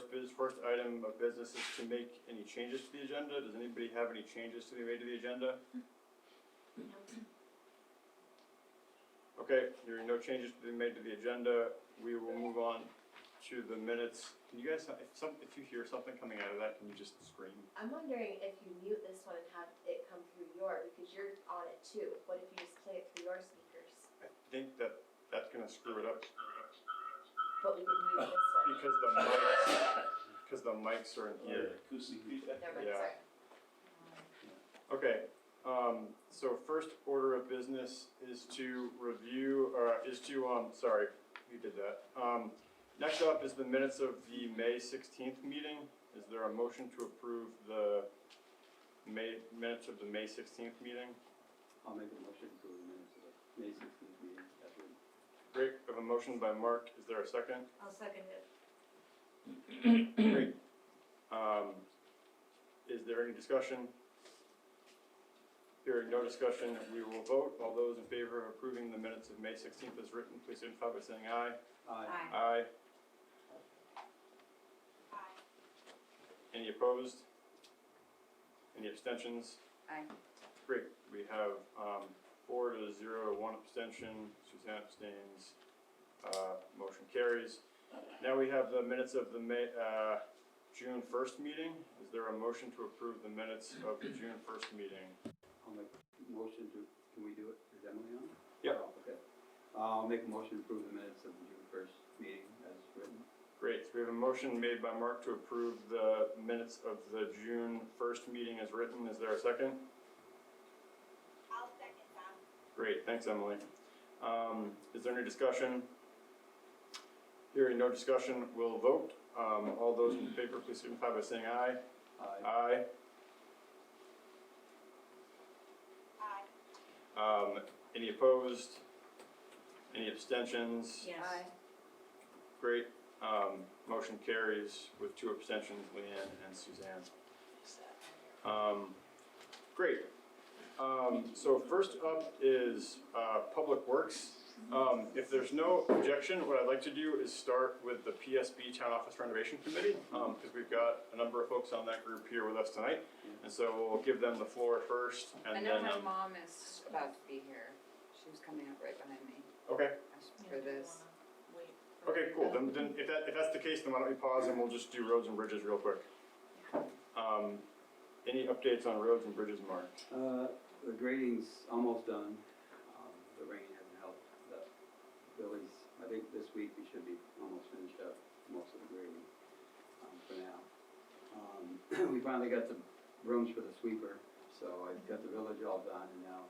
first item of business is to make any changes to the agenda. Does anybody have any changes to be made to the agenda? Okay, hearing no changes to be made to the agenda, we will move on to the minutes. Can you guys, if you hear something coming out of that, can you just scream? I'm wondering if you mute this one and have it come through because you're on it too. What if you just play it through your speakers? I think that's gonna screw it up. But we could mute this one. Because the mics are in here. Acoustic feedback. Never mind, Yeah. sorry. Okay, so first order of business is to review, sorry, you did that. Next up is the minutes of the May 16th meeting. Is there a motion to approve the minutes of the May 16th meeting? I'll make a motion to approve the minutes of the May 16th meeting. Great, we have a motion by Mark. Is there a second? I'll second it. Great. Is there any discussion? Hearing no discussion, we will vote. All those in favor of approving the minutes of May 16th as written, please signify by saying aye. Aye. Aye. Any opposed? Any abstentions? Aye. Great, we have 4-0, 1 abstention, Suzanne abstains, motion carries. Now we have the minutes of the June 1st meeting. Is there a motion to approve the minutes of the June 1st meeting? I'll make a motion to, can we do it? Is Emily on? Yep. Oh, okay. I'll make a motion to approve the minutes of the June 1st meeting as written. Great, so we have a motion made by Mark to approve the minutes of the June 1st meeting as written. Is there a second? I'll second that. Great, thanks Emily. Is there any discussion? Hearing no discussion, we'll vote. All those in favor, please signify by saying aye. Aye. Aye. Any opposed? Any abstentions? Yes. Aye. Great. Motion carries with 2 abstentions, Leanne and Suzanne. Great. So first up is Public Works. If there's no objection, what I'd like to do is start with the PSB Town Office Renovation Committee, because we've got a number of folks on that group here with us tonight. And so we'll give them the floor first, and I know then, my mom is about to be here. She was coming up right behind me okay. for this. Okay, cool. Then if that's the case, then why don't we pause and we'll just do roads and bridges real quick. Any updates on roads and bridges, Mark? The grading's almost done. The rain hasn't helped. Billy's, I think this week we should be almost finished up most of the grading for now. We finally got the rooms for the sweeper, so I got the village all done, and now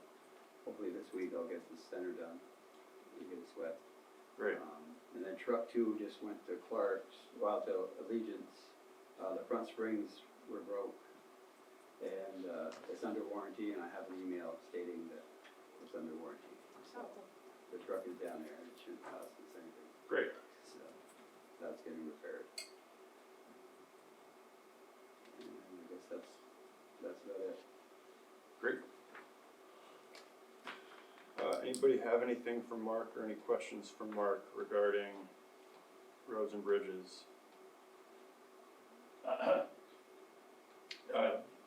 hopefully this week I'll get the center done and get it swept. Great. And then truck 2 just went to Clark's, well, to Allegiance. The front springs were broke, and it's under warranty, and I have an email stating that it's under warranty. So the truck is down there, and it shouldn't cost us anything. Great. So that's getting repaired. And I guess that's about it. Great. Anybody have anything for Mark or any questions for Mark regarding roads and bridges?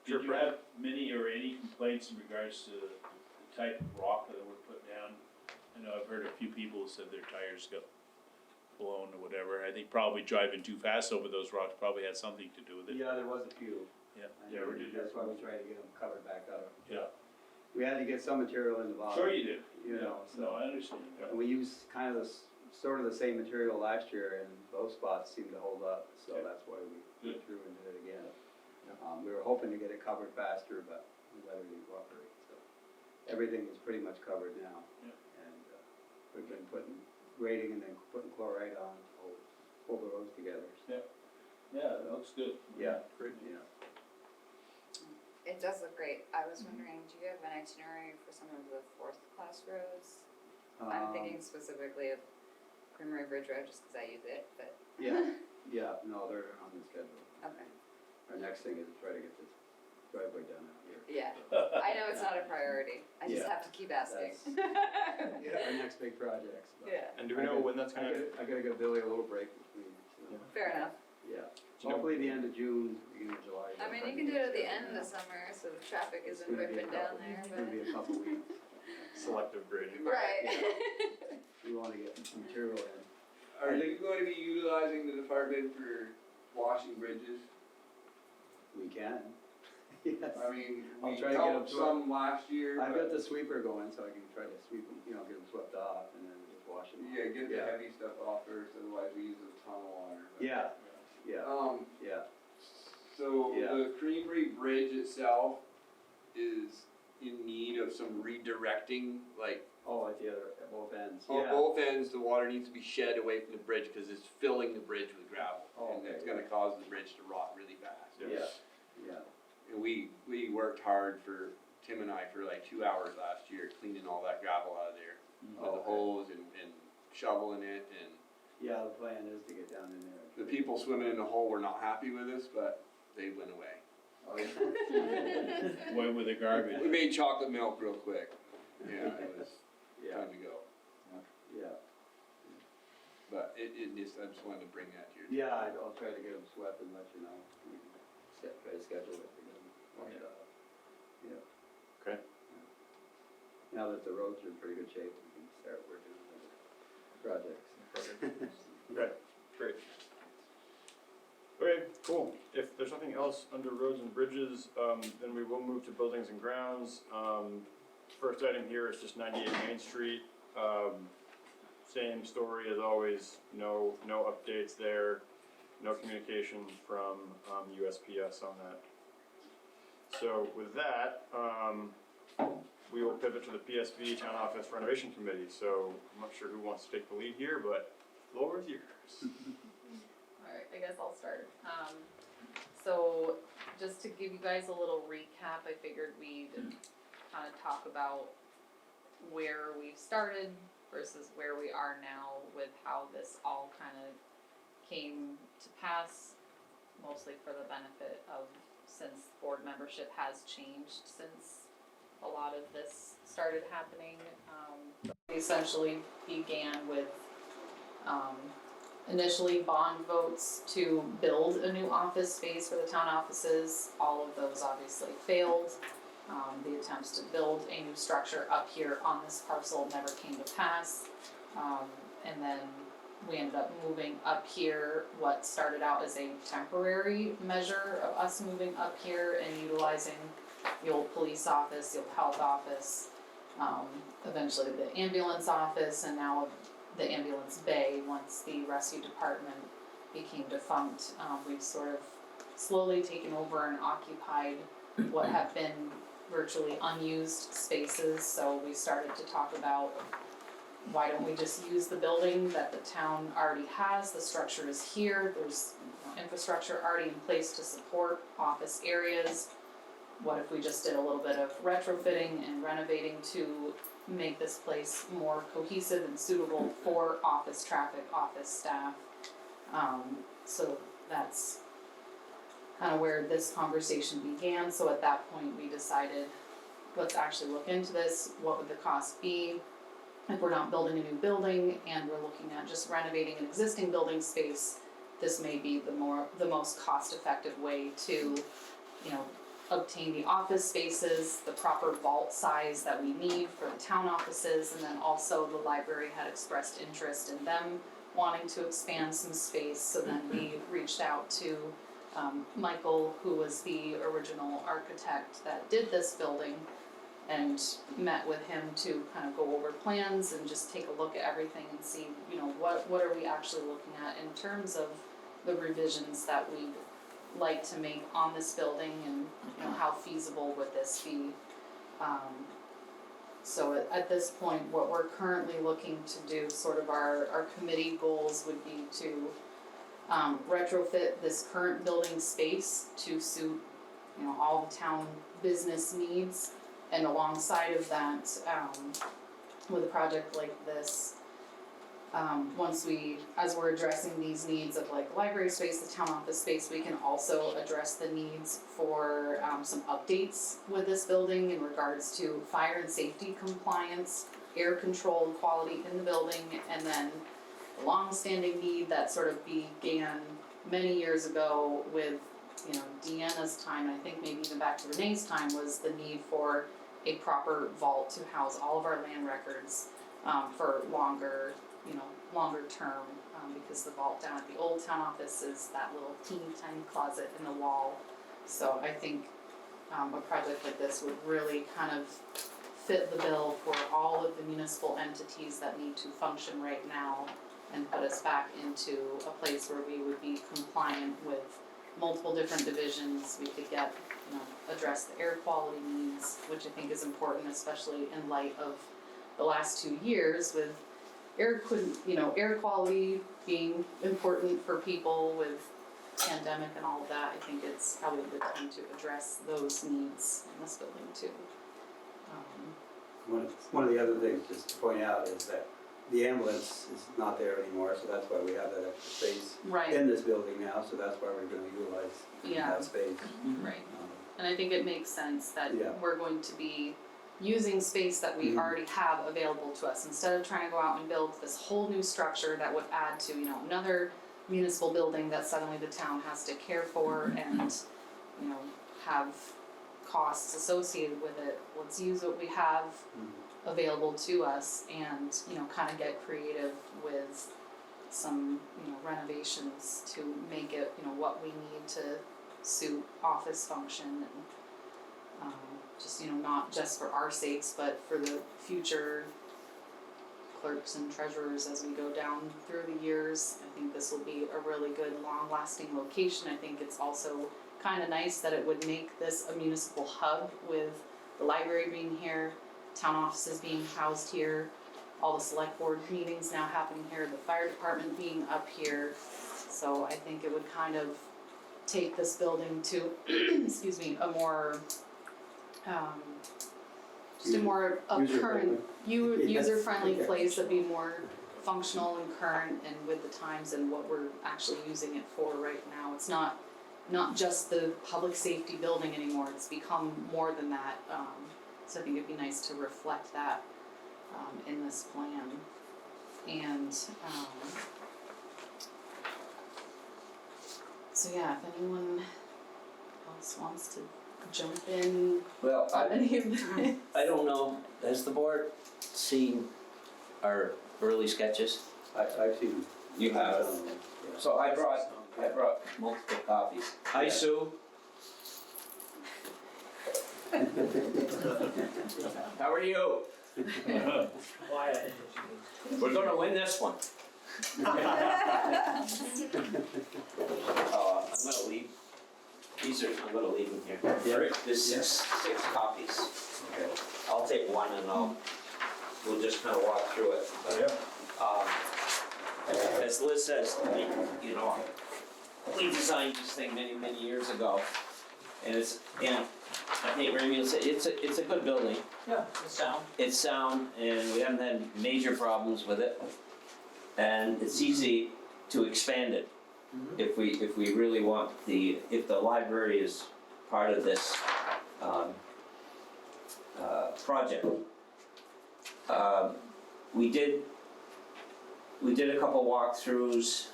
Did you have many or any complaints in regards to the type of rock that were put down? I know I've heard a few people who said their tires got blown or whatever. I think probably driving too fast over those rocks probably had something to do with it. Yeah, there was a few. Yeah. Yeah, that's why we tried to get them covered back up. Yeah. We had to get some material in the bottom. Sure you did. You know, so. No, I understand. And we used kind of sort of the same material last year, and those spots seemed to hold up, so Okay. that's why we Good. threw into it again. Yeah. We were hoping to get it covered faster, but we let everything cooperate, so. Everything is pretty much covered now. Yeah. And we've been grading and then putting chloride on to hold the roads together. So. Yeah, that looks good. Yeah. Great. Yeah. It does look great. I was wondering, do you have an itinerary for some of the 4th class roads? I'm thinking specifically of Creamery Bridge Road, just because I use it, but. Yeah, no, they're on the schedule. Okay. Our next thing is to try to get this driveway done out here. Yeah. I know it's not a priority. I just Yeah. have to keep asking. Our next big projects. But Yeah. And do we know when that's gonna? I gotta give Billy a little break between. So. Fair enough. Yeah. hopefully the end of June, beginning of July. I mean, you can do it at the end of the summer, so the traffic It's isn't gonna be a ripping down couple- there, It's gonna but. be a couple weeks. Selective grading. Right. We wanna get material in. Are you going to be utilizing the department for washing bridges? We can. Yes. I mean, I'll we try to get helped them to some last year, I've but got the sweeper going, so I can try to sweep them, get them swept off and then just wash them. yeah, get the Yeah. heavy stuff off first, otherwise we use a ton of water. But, Yeah, yeah, yeah. So Yeah. the Creamery Bridge itself is in need of some redirecting, like Oh, at the other, at both ends. on Yeah. both ends, the water needs to be shed away from the bridge because it's filling the bridge with gravel. Oh, And okay, it's gonna cause the bridge to rot really fast. Yeah, yeah. And we worked hard for, Tim and I, for like 2 hours last year, cleaning all that gravel out of there. With the Okay. hose and shoveling it, and Yeah, the plan is to get down in there. the people swimming in the hole were not happy with us, but they went away. Oh, yeah. Away with the garbage. We made chocolate milk real quick. Yeah, it was Yeah, time to go. yeah. But it just, I just wanted to bring that to your. Yeah, I'll try to get them swept and let you know. We can try to schedule it to get them washed off. Yeah. Okay. Now that the roads are in pretty good shape, we can start working on the projects. Okay, great. Okay, cool. If there's nothing else under roads and bridges, then we will move to buildings and grounds. First item here is just 98 Main Street. Same story as always, no updates there, no communication from USPS on that. So with that, we will pivot to the PSB Town Office Renovation Committee. So I'm not sure who wants to take the lead here, but floor is yours. Alright, I guess I'll start. So just to give you guys a little recap, I figured we'd kind of talk about where we've started versus where we are now with how this all kind of came to pass, mostly for the benefit of, since board membership has changed since a lot of this started happening. We essentially began with, initially bond votes to build a new office space for the town offices. All of those obviously failed. The attempts to build a new structure up here on this parcel never came to pass. And then we ended up moving up here, what started out as a temporary measure of us moving up here and utilizing the old police office, the old health office, eventually the ambulance office, and now the ambulance bay. Once the rescue department became defunct, we've sort of slowly taken over and occupied what have been virtually unused spaces. So we started to talk about, why don't we just use the building that the town already has? The structure is here, there's infrastructure already in place to support office areas. What if we just did a little bit of retrofitting and renovating to make this place more cohesive and suitable for office traffic, office staff? So that's kind of where this conversation began. So at that point, we decided, let's actually look into this. What would the cost be if we're not building a new building and we're looking at just renovating an existing building space? This may be the most cost-effective way to, obtain the office spaces, the proper vault size that we need for the town offices, and then also the library had expressed interest in them wanting to expand some space. So then we reached out to Michael, who was the original architect that did this building, and met with him to kind of go over plans and just take a look at everything and see, what are we actually looking at in terms of the revisions that we'd like to make on this building, and how feasible would this be. So at this point, what we're currently looking to do, sort of our committee goals would be to retrofit this current building space to suit, all the town business needs. And alongside of that, with a project like this, as we're addressing these needs of like library space, the town office space, we can also address the needs for some updates with this building in regards to fire and safety compliance, air control and quality in the building, and then the long-standing need that sort of began many years ago with, you know, Deanna's time, and I think maybe even back to Renee's time, was the need for a proper vault to house all of our land records, for longer, you know, longer term, because the vault down at the old town office is that little teeny tiny closet in the wall. So I think, a project like this would really kind of fit the bill for all of the municipal entities that need to function right now and put us back into a place where we would be compliant with multiple different divisions. We could get, you know, address the air quality needs, which I think is important, especially in light of the last 2 years with air quality being important for people with pandemic and all of that. I think it's probably a good time to address those needs in this building too. One of the other things just to point out is that the ambulance is not there anymore, so that's why we have that extra space Right, in this building now, so that's why we're gonna utilize yeah, that space. right. And I think it makes sense that Yeah. we're going to be using space that we already have available to us, instead of trying to go out and build this whole new structure that would add to, you know, another municipal building that suddenly the town has to care for and, you know, have costs associated with it. Let's use what we have available to us and, you know, kind of get creative with some, you know, renovations to make it, you know, what we need to suit office function and, just, you know, not just for our sakes, but for the future clerks and treasurers as we go down through the years. I think this will be a really good, long-lasting location. I think it's also kind of nice that it would make this a municipal hub with the library being here, town offices being housed here, all the select board meetings now happening here, the fire department being up here. So I think it would kind of take this building to, excuse me, a more, just a more current, user-friendly Yes. place that'd be more functional and current and with the times and what we're actually using it for right now. It's not just the public safety building anymore, it's become more than that. So I think it'd be nice to reflect that in this plan. And so yeah, if anyone else wants to jump in Well, on any of this. I don't know, has the board seen our early sketches? I've seen. You have? Yeah. So I brought multiple copies. Hi, Sue. How are you? We're gonna win this one. I'm gonna leave, I'm gonna leave them here. There's six copies. Okay. I'll take one and we'll just kind of walk through it. But, as Liz says, you know, we designed this thing many, many years ago. And I think Remy will say, it's a good building. Yeah, it's sound. It's sound and we haven't had major problems with it. And it's easy to expand it if we really want if the library is part of this project. We did a couple walkthroughs.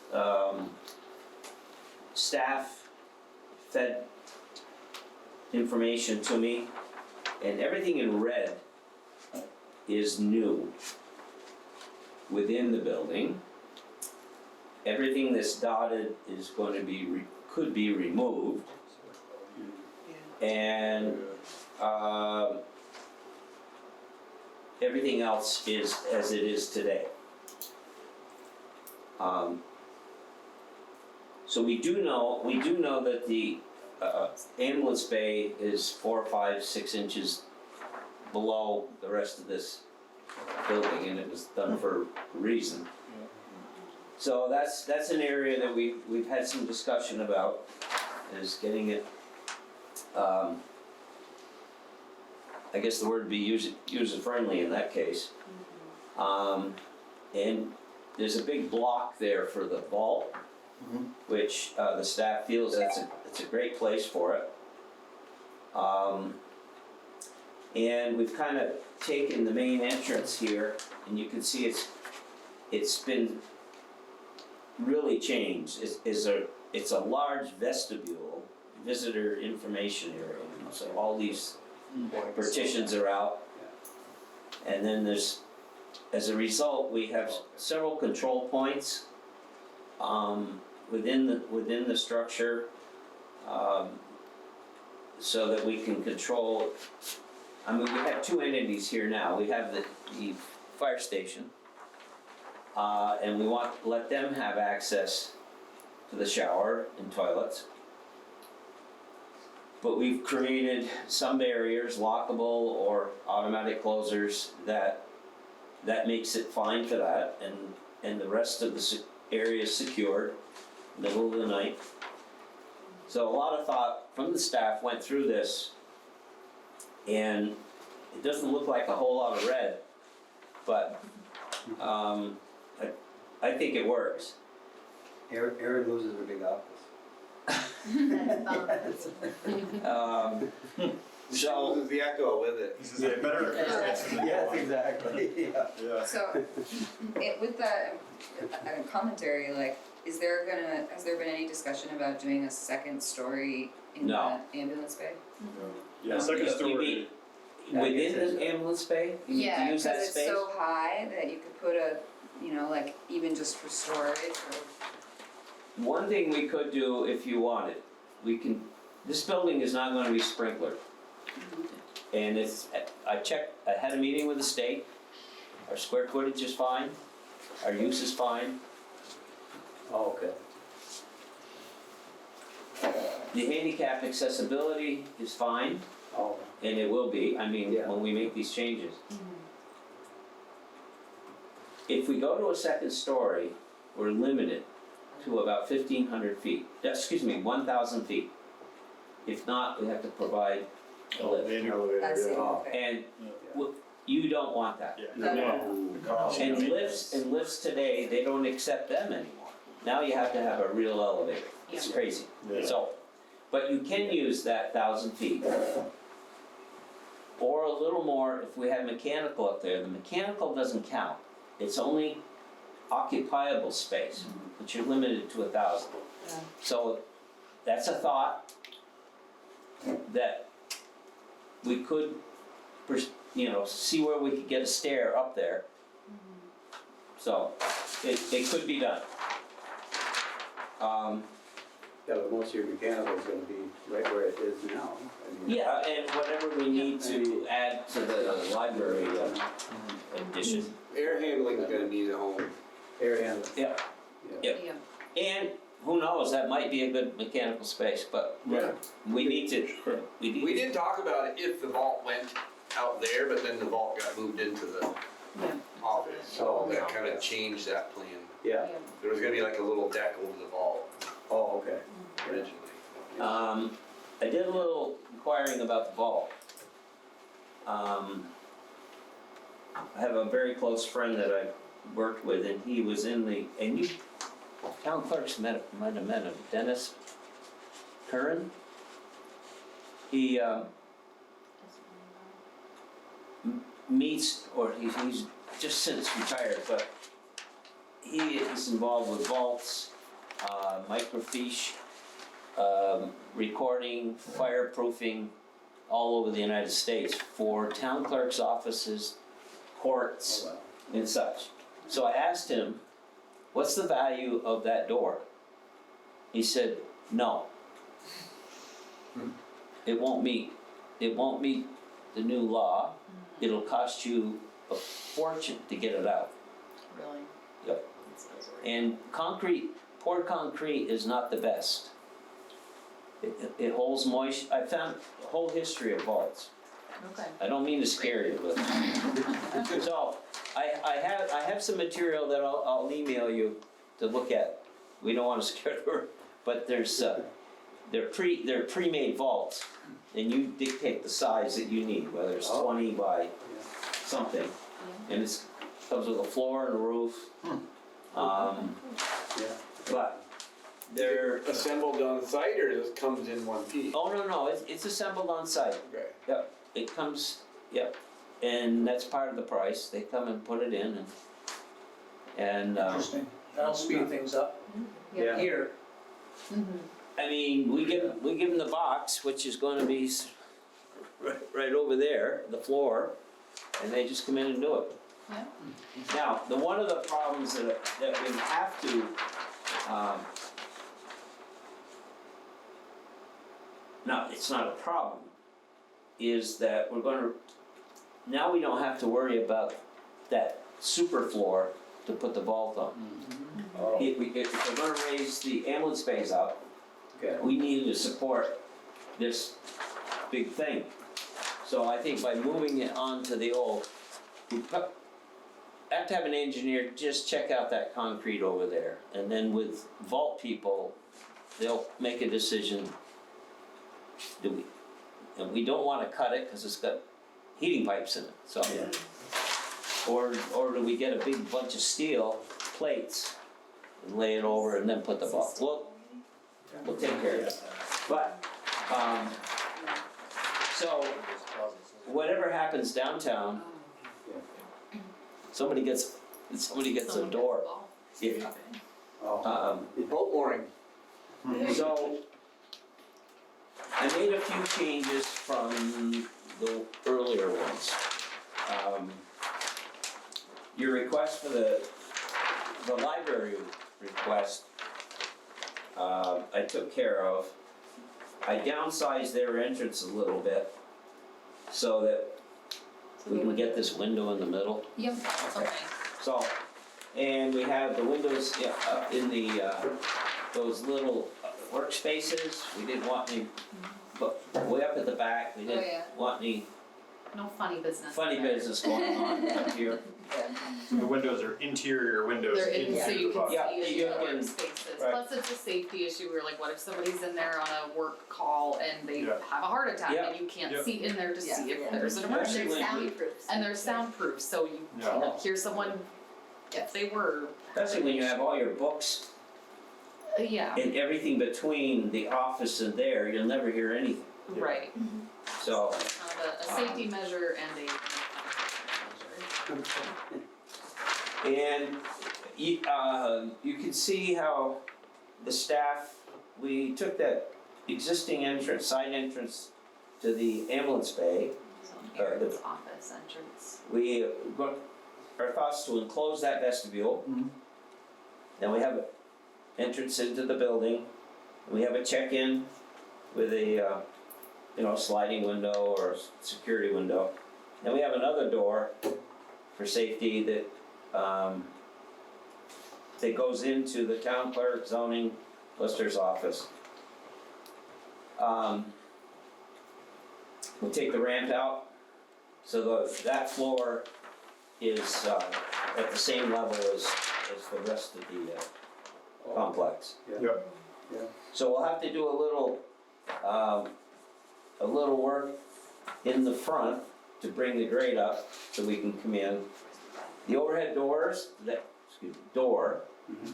Staff fed information to me, and everything in red is new within the building. Everything that's dotted is going to be could be removed, and everything else is as it is today. So we do know that the ambulance bay is 4, 5, 6 inches below the rest of this building, and it was done for a reason. So that's an area that we've had some discussion about, is getting it, I guess the word would be user friendly in that case. And there's a big block there for the vault, which the staff feels it's a great place for it. And we've kind of taken the main entrance here, and you can see it's been really changed it's a large vestibule, visitor information area, you know, so all these partitions are out. And then there's, as a result, we have several control points within the structure, so that we can control. I mean, we have two entities here now. We have the fire station, and we want to let them have access to the shower and toilets. But we've created some barriers, lockable or automatic closers, that makes it fine for that, and the rest of the area is secured, middle of the night. So a lot of thought from the staff went through this, and it doesn't look like a whole lot of red, but I think it works. Aaron loses her big office. So Loses the echo with it. This is a better experience than Yes, exactly, yeah. Yeah. So, with that commentary, like, has there been any discussion about doing a second story in No. the ambulance bay? Yeah, second You story. mean within the ambulance bay? You Yeah, use that cause it's space? so high that you could put a, like, even just for storage or. One thing we could do if you wanted, this building is not gonna be sprinklered. And I had a meeting with the state, our square footage is fine, our use is fine. Oh, okay. The handicap accessibility is fine, Oh, and it will be, I mean, Yeah. when we make these changes. If we go to a second story, we're limited to about 1,500 feet, 1,000 feet. If not, we have to provide a lift. An elevator, I see, yeah. okay. And you don't want that. Yeah. No. The cost. And lifts today, they don't accept them anymore. Now you have to have a real elevator. It's crazy. Yeah. So, but you can use that 1,000 feet. Or a little more if we have mechanical up there. The mechanical doesn't count. It's only occupiable space, but you're limited to 1,000. Yeah. So that's a thought that we could, see where we could get a stair up there. So it could be done. yeah, but most of your mechanical is gonna be right where it is now. I mean, Yeah, and whatever we need to add to the library addition. Air handling is gonna need a home. Air handler. Yeah. Yeah. Yeah. And who knows, that might be a good mechanical space, but Yeah. we need to, We did talk about it if the vault went out there, but then the vault got moved into the Yeah. office, so that kinda changed that plan. Yeah, There was gonna be like a little deck over the vault oh, okay. originally. I did a little inquiring about the vault. I have a very close friend that I worked with, and he was in and you, town clerks might have met him, Dennis Curran. He meets, or he's just since retired, but he is involved with vaults, microfiche, recording, fireproofing, all over the United States for town clerks' offices, courts, Oh, wow. and such. So I asked him, what's the value of that door? He said, no. It won't meet the new law. It'll cost you a fortune to get it out. Really? Yep. That's And poured concrete is not the best. It holds moisture. I found a whole history of vaults. okay. I don't mean to scare you, but. So, I have some material that I'll email you to look at. We don't wanna scare her, but they're pre-made vaults, and you dictate the size that you need, whether it's 20 by something. And it's, comes with a floor and a roof. Yeah. But they're, Assembled on site or just comes in one piece? oh, no, it's assembled on site. Okay. Yep, it comes, yep, and that's part of the price, they come and put it in and That'll speed things up Yeah. here. I mean, we give them the box, which is gonna be right over there, the floor, and they just come in and do it. Yeah. Now, one of the problems that we have to, no, it's not a problem, is that now we don't have to worry about that super floor to put the vault on. Oh, If we're gonna raise the ambulance bays up, okay. we need to support this big thing. So I think by moving it onto the old, have to have an engineer just check out that concrete over there. And then with vault people, they'll make a decision. And we don't wanna cut it, cause it's got heating pipes in it, so. Yeah. Or do we get a big bunch of steel plates and lay it over and then put the vault? We'll take care of it. But, so, whatever happens downtown, somebody gets a door. Yeah. Oh, Boat mooring. So, I made a few changes from the earlier ones. Your request for the library request, I took care of. I downsized their entrance a little bit so that we can get this window in the middle. Yep, okay. So, and we have the windows up in the, those little workspaces, we didn't want any, but way up at the back, we Oh, didn't yeah. want any No funny business. funny there. business going on up here. So the windows are interior windows They're in, so into you the can box. Yeah, see you into the can- workspaces. right. Plus it's a safety issue, we're like, what if somebody's in there on a work call and they Yeah. have a heart attack Yeah. and you can't Yeah. see in there to see if there's an Yeah. emergency. They're Absolutely. soundproof. And they're soundproof, so you Yeah. can't hear someone if they were. Especially when you have all your books Yeah, and everything between the office and there, you'll never hear anything. right. So, Kind of a safety measure and a. and you can see how the staff, we took that existing entrance, side entrance to the ambulance bay. So Aaron's office entrance. We got our thoughts to enclose that vestibule. Mhm. Then we have an entrance into the building. We have a check-in with a, sliding window or security window. Then we have another door for safety that goes into the town clerk, zoning, lister's office. We'll take the ramp out, so that floor is at the same level as the rest of the complex. Yep. So we'll have to do a little work in the front to bring the grade up so we can come in. The overhead doors, door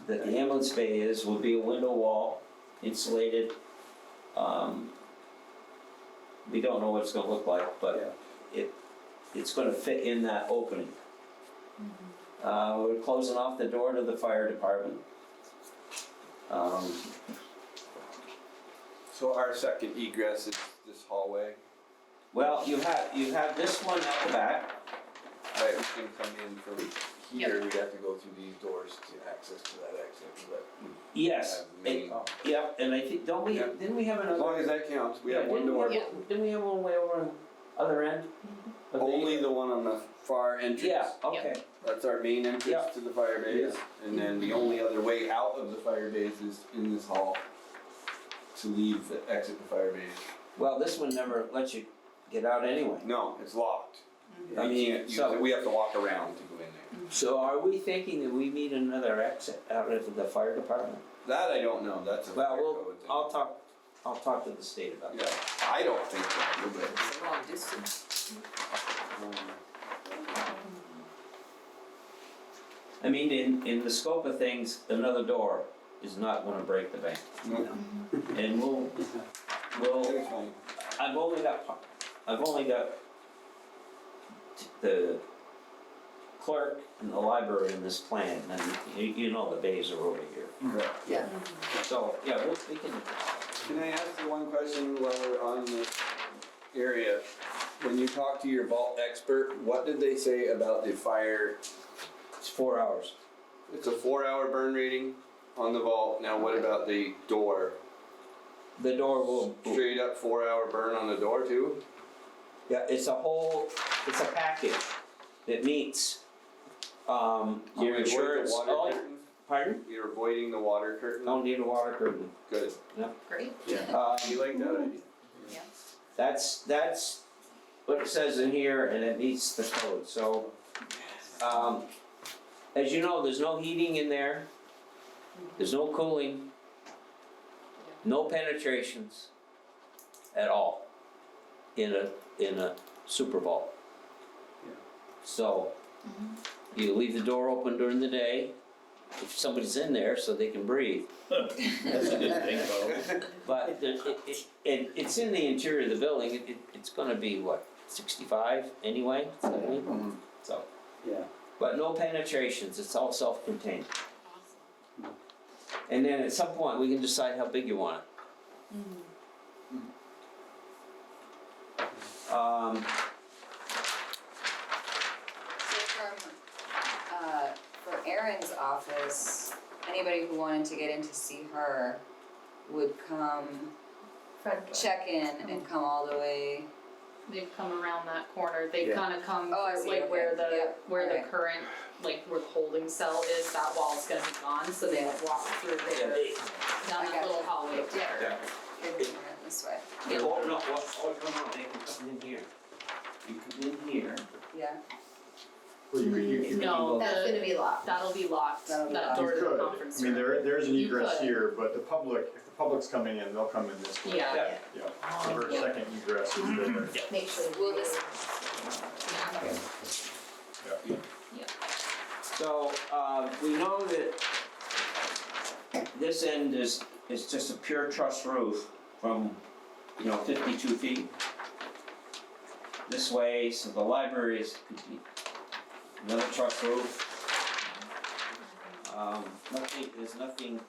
that the ambulance bay is, will be a window wall, insulated. We don't know what it's gonna look like, but it's gonna fit in that opening. We're closing off the door to the fire department. So our second egress is this hallway, Well, you have this one at the back. right, we can come in from here, we'd have to go through these doors to access to that exit, but Yes, have the main. yep, and I think, Yeah. didn't we have As another? long as that counts, we have one Didn't we door. have- Didn't we have one way over on the other end? of the- Only the one on the far entrance. Yeah, okay, That's our main Yeah. entrance to the fire bays, and then the only other way out of the fire bays is in this hall to leave, exit the fire bays. well, this one never lets you get out anyway. No, it's locked. I You mean, can't use so- it, we have to walk around to go in there. So are we thinking that we need another exit out of the fire department? That I don't know, that's a Well, fire code thing. I'll talk to the state about Yeah, that. I don't think so, but. It's a long distance. I mean, in the scope of things, another door is not gonna break the bank. No, And we'll, it's fine. I've only got the clerk and the library in this plan, and you know the bays are over here. Yeah. So, yeah, we can, Can I ask you one question while we're on this area? When you talk to your vault expert, what did they say about the fire? it's 4 hours. It's a 4-hour burn rating on the vault. Now what about the door? The door will, Straight up 4-hour burn on the door too? yeah, it's a package that meets, your Avoid the insurance. water Oh, curtain? pardon? You're avoiding the water curtain? Don't need a water curtain. Good. Great. You like that idea? That's what it says in here, and it meets the code, so, as you know, there's no heating in there, there's no cooling, no penetrations at all in a super vault. Yeah. So, you leave the door open during the day, if somebody's in there, so they can breathe. That's a good thing, though. But it's in the interior of the building, it's gonna be what, 65 anyway, 70? So, Yeah. but no penetrations, it's all self-contained. And then at some point, we can decide how big you want it. So for Erin's office, anybody who wanted to get in to see her would come, Front door. check in and come all the way. They've come around that corner, they Yeah. kinda come Oh, I through, see, like where okay. the, Yep, where the alright. current, like where the holding cell is, that wall's gonna be gone, so they would walk through there, down I that little gotcha. hallway up there. Yeah. Good, we went this way. Oh, no, they can come in here. You come in here. Yeah. Well, you could. No, That's gonna be locked. that'll be locked, That'll be that locked. door to the could. conference I mean, room. there's an You egress could. here, but the public, if the public's coming in, they'll come in this way. Yeah, Yeah. Yeah, so her second egress is there. Make sure. Will this- So, we know that this end is just a pure truss roof from, 52 feet. This way, so the library is complete. Another truss roof. There's nothing,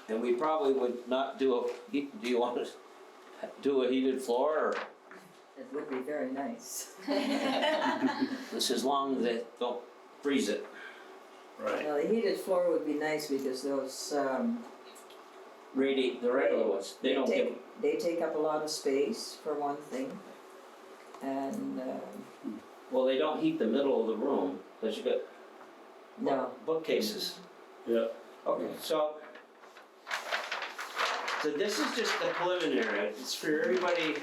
and we probably would not do do you want to do a heated floor, or It would be very nice. just as long as they don't freeze it? Right. Well, the heated floor would be nice because those, The regular ones, they don't give. they take up a lot of space, for one thing. And, Well, they don't heat the middle of the room, because you got no, bookcases. Yeah. Okay, so this is just the preliminary, it's for everybody,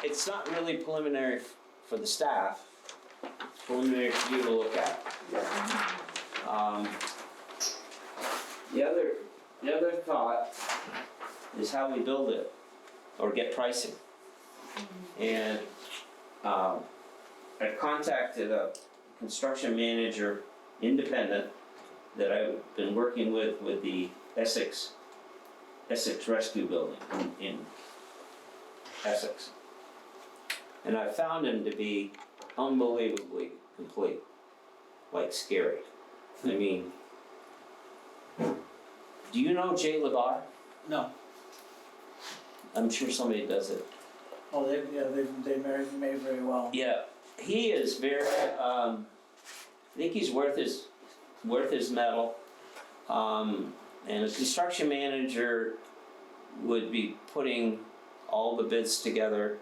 it's not really preliminary for the staff, it's preliminary for you to look at. The other thought is how we build it, or get pricing. And, I contacted a construction manager, independent, that I've been working with the Essex Rescue Building in Essex. And I found him to be unbelievably complete, like scary. I mean, do you know Jay Labar? No. I'm sure somebody does it. Oh, they married very well. Yeah, he is very, I think he's worth his medal. And a construction manager would be putting all the bids together,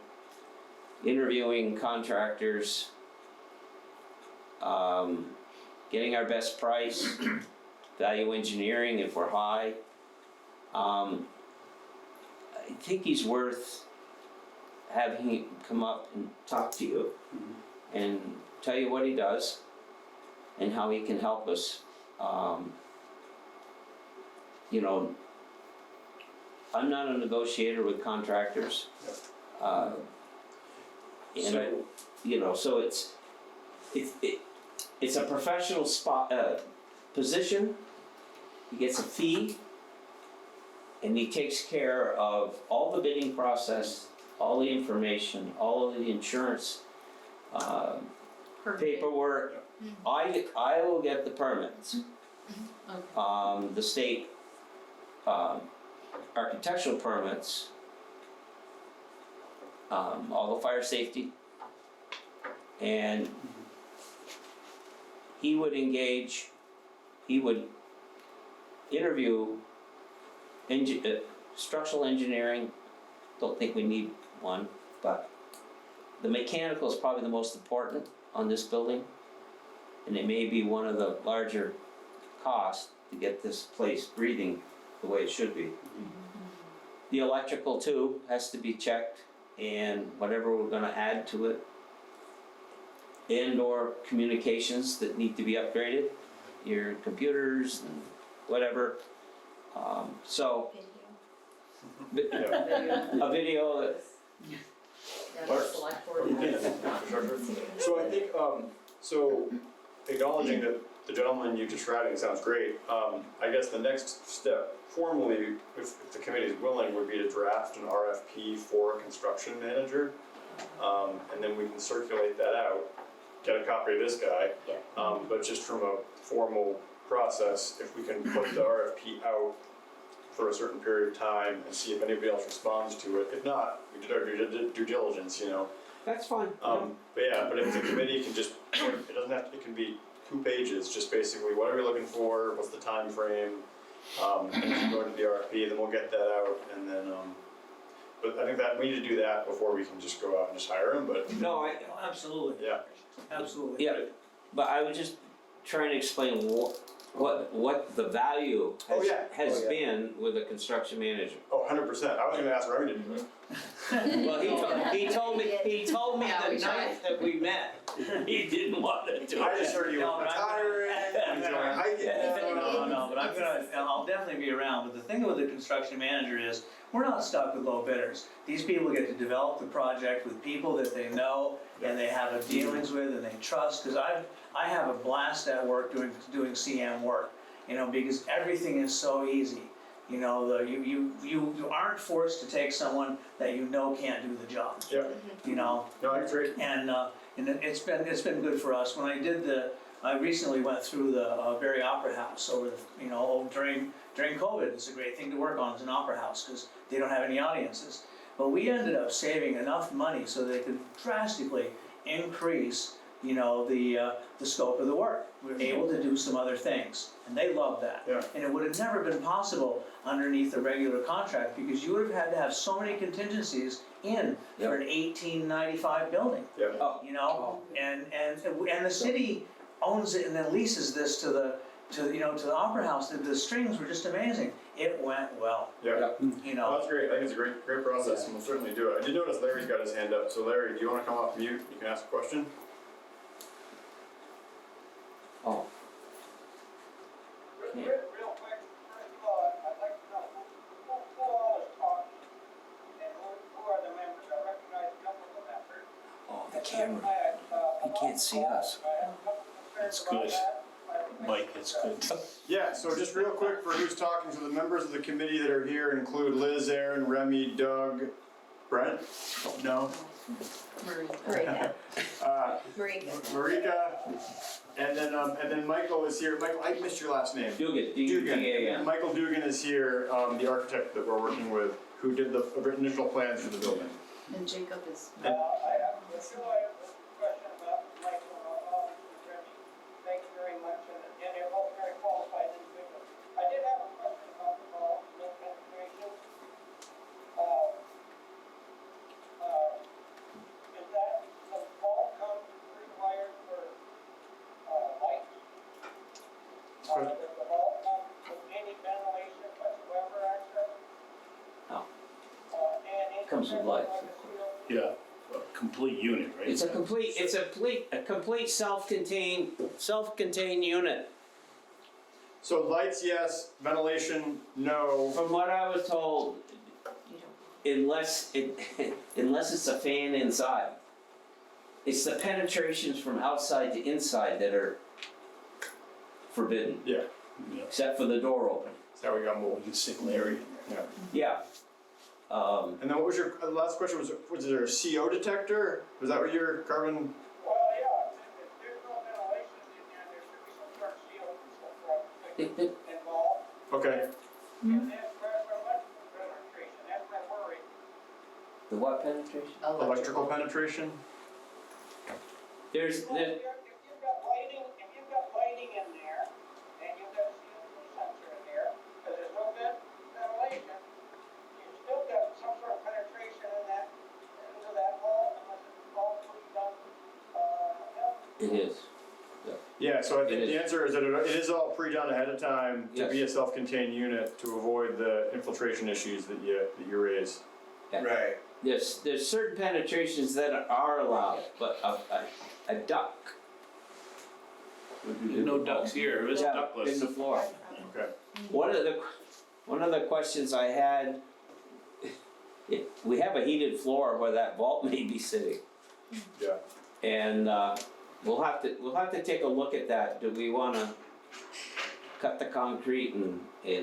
interviewing contractors, getting our best price, value engineering if we're high. I think he's worth having him come up and talk to you and tell you what he does and how he can help us. I'm not a negotiator with contractors. And so it's a professional position. He gets a fee, and he takes care of all the bidding process, all the information, all of the insurance, paperwork. I will get the permits. Okay. The state, architectural permits, all the fire safety. And he would interview structural engineering, don't think we need one, but the mechanical is probably the most important on this building. And it may be one of the larger costs to get this place breathing the way it should be. The electrical too has to be checked, and whatever we're gonna add to it. And/or communications that need to be upgraded, your computers and whatever. So, a video that, Yeah, the select board. So I think, so acknowledging that the gentleman you describing sounds great, I guess the next step formally, if the committee is willing, would be to draft an RFP for a construction manager. And then we can circulate that out, get a copy of this guy. Yeah. But just from a formal process, if we can put the RFP out for a certain period of time and see if anybody else responds to it. If not, we did our due diligence, you know. that's fine. But if the committee can just, it doesn't have to, it can be 2 pages, just basically what are we looking for, what's the time frame, and then go into the RFP, then we'll get that out, and then, but I think that we need to do that before we can just go out and just hire him, but, No, Absolutely, yeah. absolutely. yeah, but I was just trying to explain what the value Oh, yeah. has Oh, yeah. been with a construction manager. Oh, 100%, I was gonna ask Remy to do it. Well, he told me Yeah, the we tried. night that we met, he didn't want to do I it. just heard you No, were but I'm retiring, he's going hiking. No, but I'll definitely be around, but the thing with the construction manager is, we're not stuck with low bidders. These people get to develop the project with people that they know and they have a dealings with and they trust, cause I have a blast at work doing CM work, you know, because everything is so easy. You know, you aren't forced to take someone that you know can't do the job, Yeah, you know? no, that's great. And it's been good for us. When I recently went through the Berry Opera House during COVID. It's a great thing to work on as an opera house because they don't have any audiences. But we ended up saving enough money so they could drastically increase, the scope of the work. We were able to do some other things, and they loved that. Yeah. And it would have never been possible underneath a regular contract because you would have had to have so many contingencies in for an 1895 building. Yeah. And the city owns it and then leases this to the Opera House. The strings were just amazing. It went well, Yeah. Oh, that's great, I think it's a great process, and we'll certainly do it. I did notice Larry's got his hand up, so Larry, do you wanna come off mute, you can ask a question? Oh, Real quick, first of all, I'd like to know who all is talking and who are the members. I recognize a couple of the members. oh, the camera, he can't see us. That's good. Mike, that's good. Yeah, so just real quick for who's talking, so the members of the committee that are here include Liz, Aaron, Remy, Doug, Brent? No? Marika. Marika, and then Michael is here. Michael, I missed your last name. Dugan, Dugan. D-U-G-A-N. Michael Dugan is here, the architect that we're working with, who did the initial plans for the building. And Jacob is. I have a question about Michael, Remy. Thank you very much, and they're both very qualified individuals. I did have a question about the vault penetration. Is that the vault comes pre-wired for lights? Does the vault come with any ventilation whatsoever, actually? No. And it Comes with lights. Yeah, a complete unit, right? It's a complete self-contained unit. So lights, yes, ventilation, no. From what I was told, unless it's a fan inside. It's the penetrations from outside to inside that are forbidden, Yeah, Yeah. except for the door open. that's how we got moved. We can stick Larry in there. Yeah. Yeah. And then what was your, last question was there a CO detector? Was that what your carbon? Well, yeah, it's involved. Okay, And then for electrical penetration, that's my worry. The what penetration? electrical penetration? There's, Well, if you've got lighting in there, and you've got a CO2 sensor in there, because there's no ventilation, you've still got some sort of penetration in that, into that wall, unless it's all pretty done, it is. Yeah, so I It think is. the answer is that it is all pre-done ahead of time to be a self-contained unit to avoid the infiltration issues that you raise. Right. There's certain penetrations that are allowed, but a duck. No ducks here, it's Yeah, ductless. in the floor. Okay. One of the questions I had, we have a heated floor where that vault may be sitting. Yeah. And we'll have to take a look at that. Do we wanna cut the concrete and Yeah.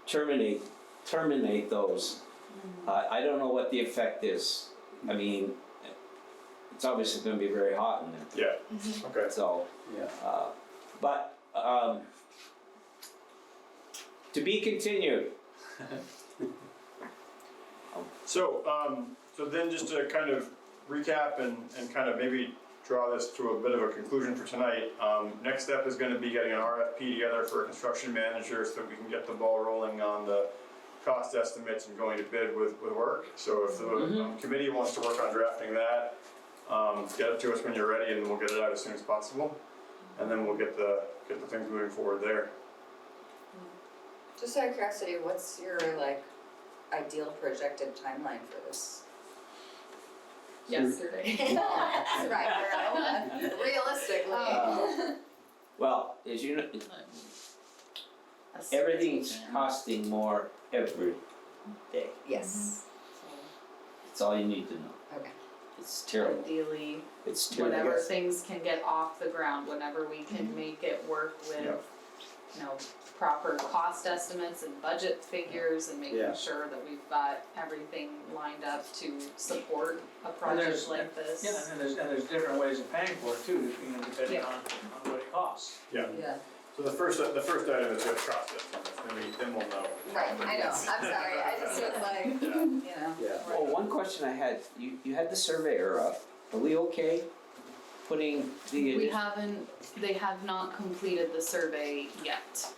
terminate those? I don't know what the effect is. I mean, it's obviously gonna be very hot in there, Yeah, okay. so. Yeah. But, to be continued. So then just to kind of recap and kind of maybe draw this to a bit of a conclusion for tonight, next step is gonna be getting an RFP together for a construction manager so that we can get the ball rolling on the cost estimates and going to bid with work. So if the committee wants to work on drafting that, get it to us when you're ready and we'll get it out as soon as possible. And then we'll get the things moving forward there. Just out of curiosity, what's your ideal projected timeline for this? Yesterday. Right, girl. Realistically. Well, as you know, A certain everything's plan. costing more every day. Yes, That's all you need to know. okay. It's terrible. Ideally, It's terrible. whenever things can get off the ground, whenever we can make it work with, Yep. you know, proper cost estimates and budget figures and making Yeah. sure that we've got everything lined up to support a And project there's- like this. Yeah, and there's different ways of paying for it too, depending Yeah. on what it costs. Yeah. Yeah. So the first item is just cost estimates, then we'll know. Right, I know, I'm sorry, I just was like, Yeah. you know. Yeah. Oh, one question I had, you had the surveyor up. Are we okay putting We haven't, they have not completed the survey yet,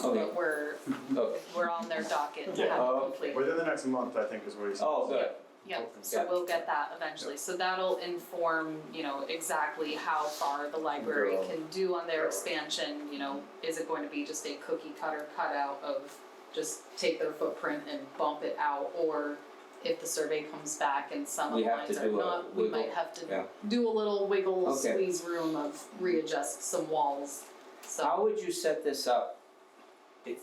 Okay, but we're okay. on their docket to Yeah. have it Oh, completed. Within the next month, I think is what he said. Oh, good. Yep, so we'll get that eventually, so that'll inform, you know, exactly how far the library Grow. can do on their expansion, you know, is it going to be just a cookie cutter cutout of just take their footprint and bump it out, or if the survey comes back and some of We the have lines to are do a not, we wiggle, might have to yeah. do a little wiggle, Okay. squeeze room of readjust some walls, so. How would you set this up if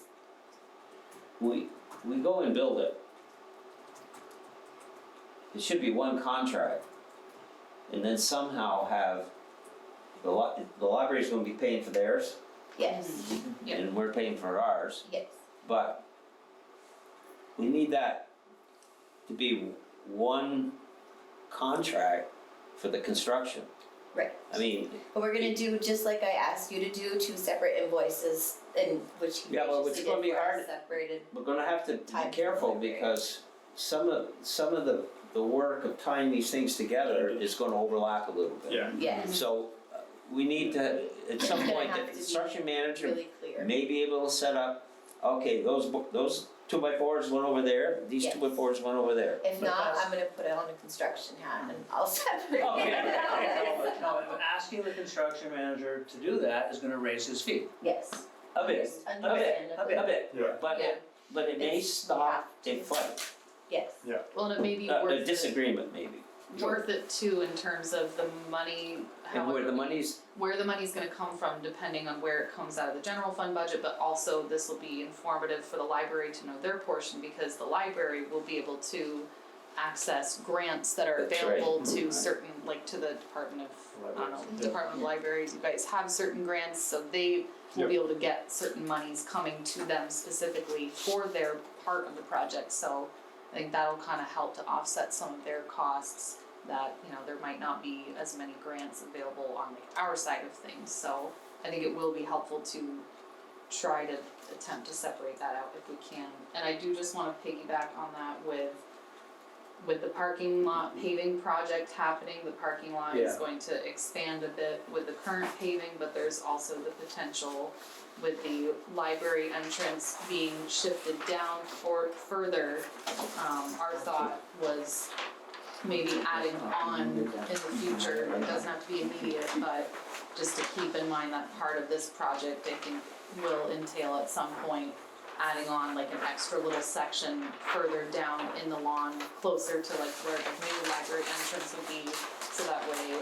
we go and build it? It should be one contract, and then somehow have, the library's gonna be paying for theirs, Yes, Yeah. and we're paying for ours, yes. but we need that to be one contract for the construction. Right. I mean, But we're gonna do, just like I asked you to do, 2 separate invoices, and which you Yeah, well, graciously it's gonna did be for us, hard. separated. we're gonna have to Time be careful for the library. because some of the work of tying these things together is gonna overlap a little bit. Yeah. Yes. So we need to, at some It's gonna point, have the to be construction manager Really clear. may be able to set up, okay, those 2x4s went over there, these Yes. 2x4s went over there. If But not, that's- I'm gonna put on a construction hat and I'll separate Oh, it yeah. out. No, but asking the construction manager to do that is gonna raise his fee. Yes. A bit, Yes, a bit, understandably. a bit, Yeah. but Yeah. it may It's- stop you a have to. fight, Yes. Well, and it may be a worth it, disagreement maybe. worth it too in terms of the money, And where the however money's, where the money's gonna come from depending on where it comes out of the general fund budget, but also this will be informative for the library to know their portion, because the library will be able to access grants that are That's right. available to Right. certain, like to the Department of, I don't know, Libraries. Department of Libraries, you guys have certain grants, so they will Yep. be able to get certain monies coming to them specifically for their part of the project, so I think that'll kinda help to offset some of their costs that, you know, there might not be as many grants available on like our side of things, so I think it will be helpful to try to attempt to separate that out if we can. And I do just wanna piggyback on that with the parking lot paving project happening, the parking lot is Yeah. going to expand a bit with the current paving, but there's also the potential with the library entrance being shifted down or further. Our thought was maybe adding on in the future, it doesn't have to be immediate, but just to keep in mind that part of this project, I think, will entail at some point adding on like an extra little section further down in the lawn, closer to like where the new library entrance would be. So that way,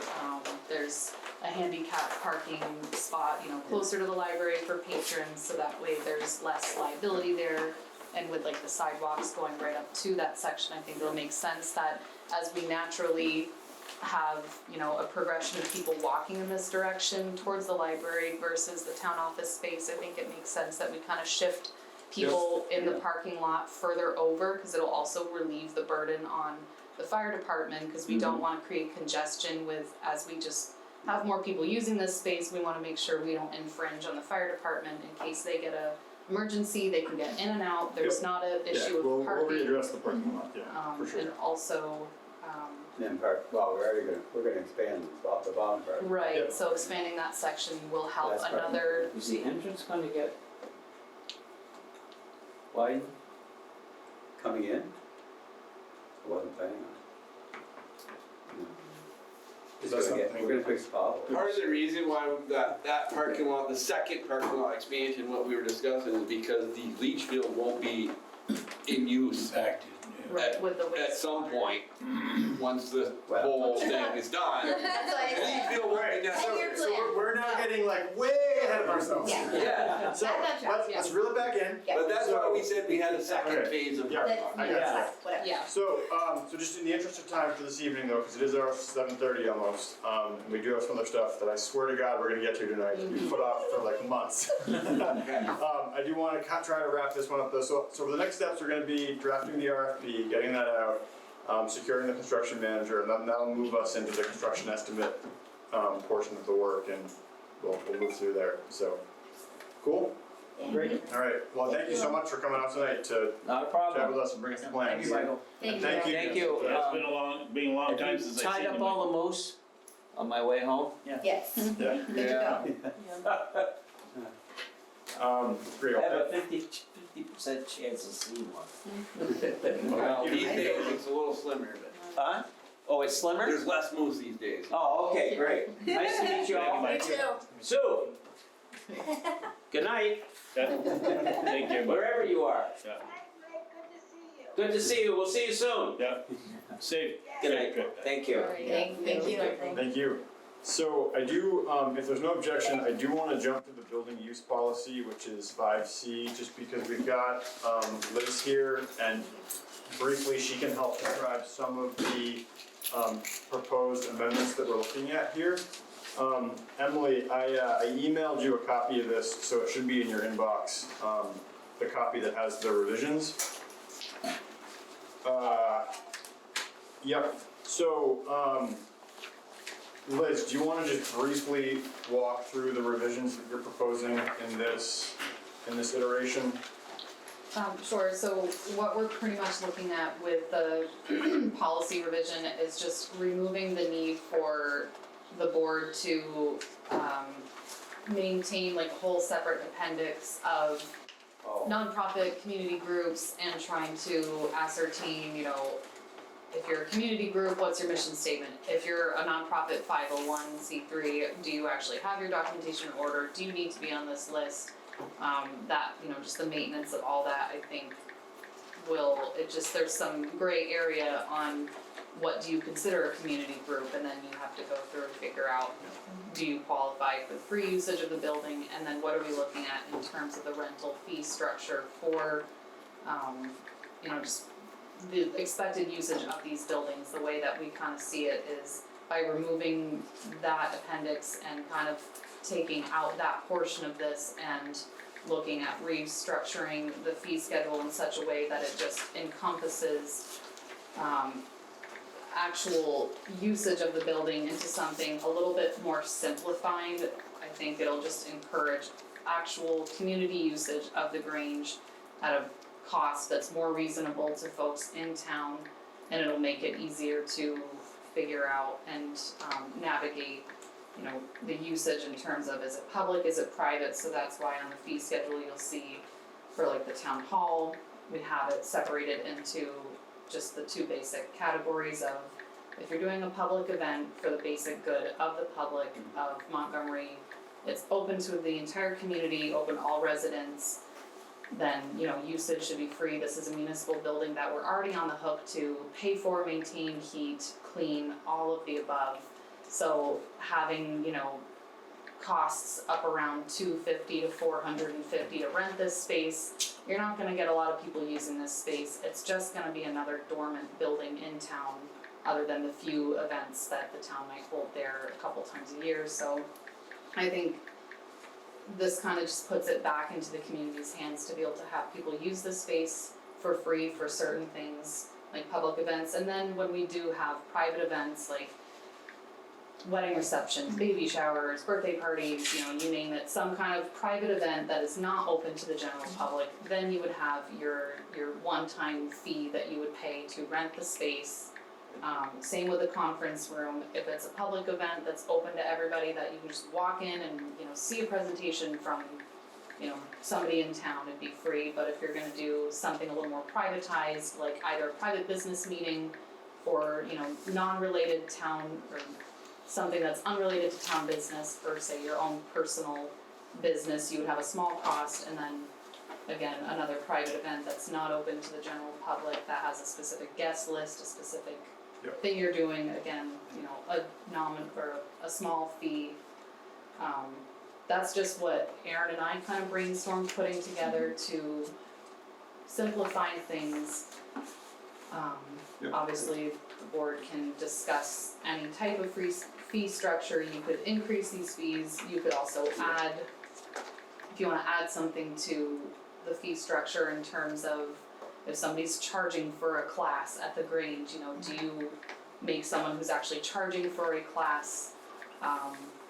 there's a handicap parking spot, you know, closer to the library for patrons, so that way there's less liability there. And with like the sidewalks going right up to that section, I think it'll make sense that as we naturally have, you know, a progression of people walking in this direction towards the library versus the town office space, I think it makes sense that we kind of shift people in the parking lot further over, cause it'll also relieve the burden on the fire department, cause we don't wanna create congestion with, as we just have more people using this space, we wanna make sure we don't infringe on the fire department in case they get a emergency, they can get in and out, there's not an issue of We'll parking. readdress the parking lot, yeah, for sure. And also, Then well, we're gonna expand the bottom part. right, Yep. so expanding that section will help That's right. another, Is the entrance gonna get wide? Coming in? I wasn't planning on it. Is that something? We're gonna fix the pothole. Part of the reason why that parking lot, the second parking lot expansion, what we were discussing, is because the leach field won't be in use Active, right, with the wastewater. at some point, once the Well- whole thing is done. That's what I The said. leach field won't be Right, necessary. Ten-year so plan. we're now getting like way ahead of ourselves. Yeah. Yeah, So, That's not true. let's reel it back in. Yeah. but that's why we said we had a second Okay. phase of Yeah. parking That's, lot. I got yeah, you. whatever. Yeah, So, so just in the interest of time for this evening though, because it is our 7:30 almost, and we do have some other stuff that I swear to God we're gonna get to tonight, we put off for like months. I do wanna try to wrap this one up though, so the next steps are gonna be drafting the RFP, getting that out, securing the construction manager, and then that'll move us into the construction estimate, portion of the work, and we'll move through there, so. Cool? Great. Alright, well, thank you so much for coming out tonight to Not a chat problem. with us and bring us the plans. Thank you, Michael. Thank you. Thank you. Thank you. Yeah, it's been a long Have time you since I've seen tied up them. all the moose on my way home? Yes, Yeah. good to go. Great, I have okay. a 50% chance of seeing one. Well, these days it's a little slimmer, but Huh? Oh, it's slimmer? there's less moose these days. Oh, okay, great. Nice to meet you all. Me too. Sue. Good night, Yeah. Take care, bud. wherever you are. Yeah, Good to see you. We'll see you soon. yeah, safe. Good night. trip. Thank you. Thank you. Thank you. So I do, if there's no objection, I do wanna jump to the building use policy, which is 5C, just because we've got, Liz here, and briefly, she can help describe some of the, proposed amendments that we're looking at here. Emily, I emailed you a copy of this, so it should be in your inbox, the copy that has the revisions. Yep, so, Liz, do you wanna just briefly walk through the revisions that you're proposing in this iteration? Sure, so what we're pretty much looking at with the policy revision is just removing the need for the board to, maintain like a whole separate appendix of Oh, nonprofit community groups and trying to ascertain, you know, if you're a community group, what's your mission statement? If you're a nonprofit 501c3, do you actually have your documentation in order? Do you need to be on this list? That, you know, just the maintenance of all that, I think there's some gray area on what do you consider a community group, and then you have to go through and figure out, do you qualify for the free usage of the building, and then what are we looking at in terms of the rental fee structure for, you know, just the expected usage of these buildings. The way that we kind of see it is by removing that appendix and kind of taking out that portion of this and looking at restructuring the fee schedule in such a way that it just encompasses actual usage of the building into something a little bit more simplified. I think it'll just encourage actual community usage of the Grange at a cost that's more reasonable to folks in town, and it'll make it easier to figure out and navigate, you know, the usage in terms of, is it public, is it private? So that's why on the fee schedule, you'll see for like the town hall, we have it separated into just the two basic categories of, if you're doing a public event for the basic good of the public of Montgomery, it's open to the entire community, open to all residents, then, you know, usage should be free. This is a municipal building that we're already on the hook to pay for, maintain, heat, clean, all of the above. So having, you know, costs up around $250 to $450 to rent this space, you're not gonna get a lot of people using this space. It's just gonna be another dormant building in town, other than the few events that the town might hold there a couple times a year. So I think this kind of just puts it back into the community's hands to be able to have people use this space for free for certain things, like public events. And then when we do have private events like wedding receptions, baby showers, birthday parties, you know, you name it, some kind of private event that is not open to the general public, then you would have your one-time fee that you would pay to rent the space. Same with the conference room. If it's a public event that's open to everybody, that you can just walk in and, you know, see a presentation from, you know, somebody in town, it'd be free. But if you're gonna do something a little more privatized, like either a private business meeting or, you know, non-related town, or something that's unrelated to town business, or say your own personal business, you would have a small cost, and then again, another private event that's not open to the general public, that has a specific guest list, a specific thing you're doing, again, you know, or a small fee. That's just what Aaron and I kind of brainstormed putting together to simplify things. Obviously, the board can discuss any type of fee structure. You could increase these fees. You could also add, if you wanna add something to the fee structure in terms of, if somebody's charging for a class at the Grange, you know, do you make someone who's actually charging for a class,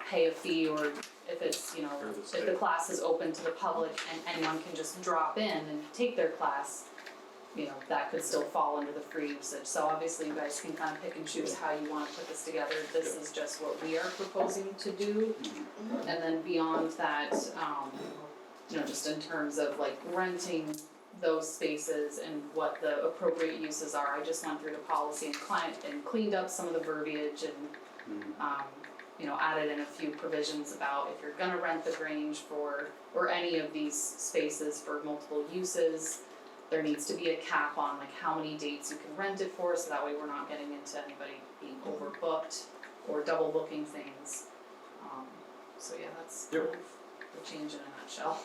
pay a fee, or if it's, you know, if the class is open to the public and anyone can just drop in and take their class, you know, that could still fall under the free usage. So obviously you guys can kind of pick and choose how you wanna put this together. This is just what we are proposing to do. And then beyond that, you know, just in terms of like renting those spaces and what the appropriate uses are, I just went through the policy and cleaned up some of the verbiage and, you know, added in a few provisions about if you're gonna rent the Grange for, or any of these spaces for multiple uses, there needs to be a cap on like how many dates you can rent it for, so that way we're not getting into anybody being overbooked or double booking things. So yeah, that's kind of the change in a nutshell.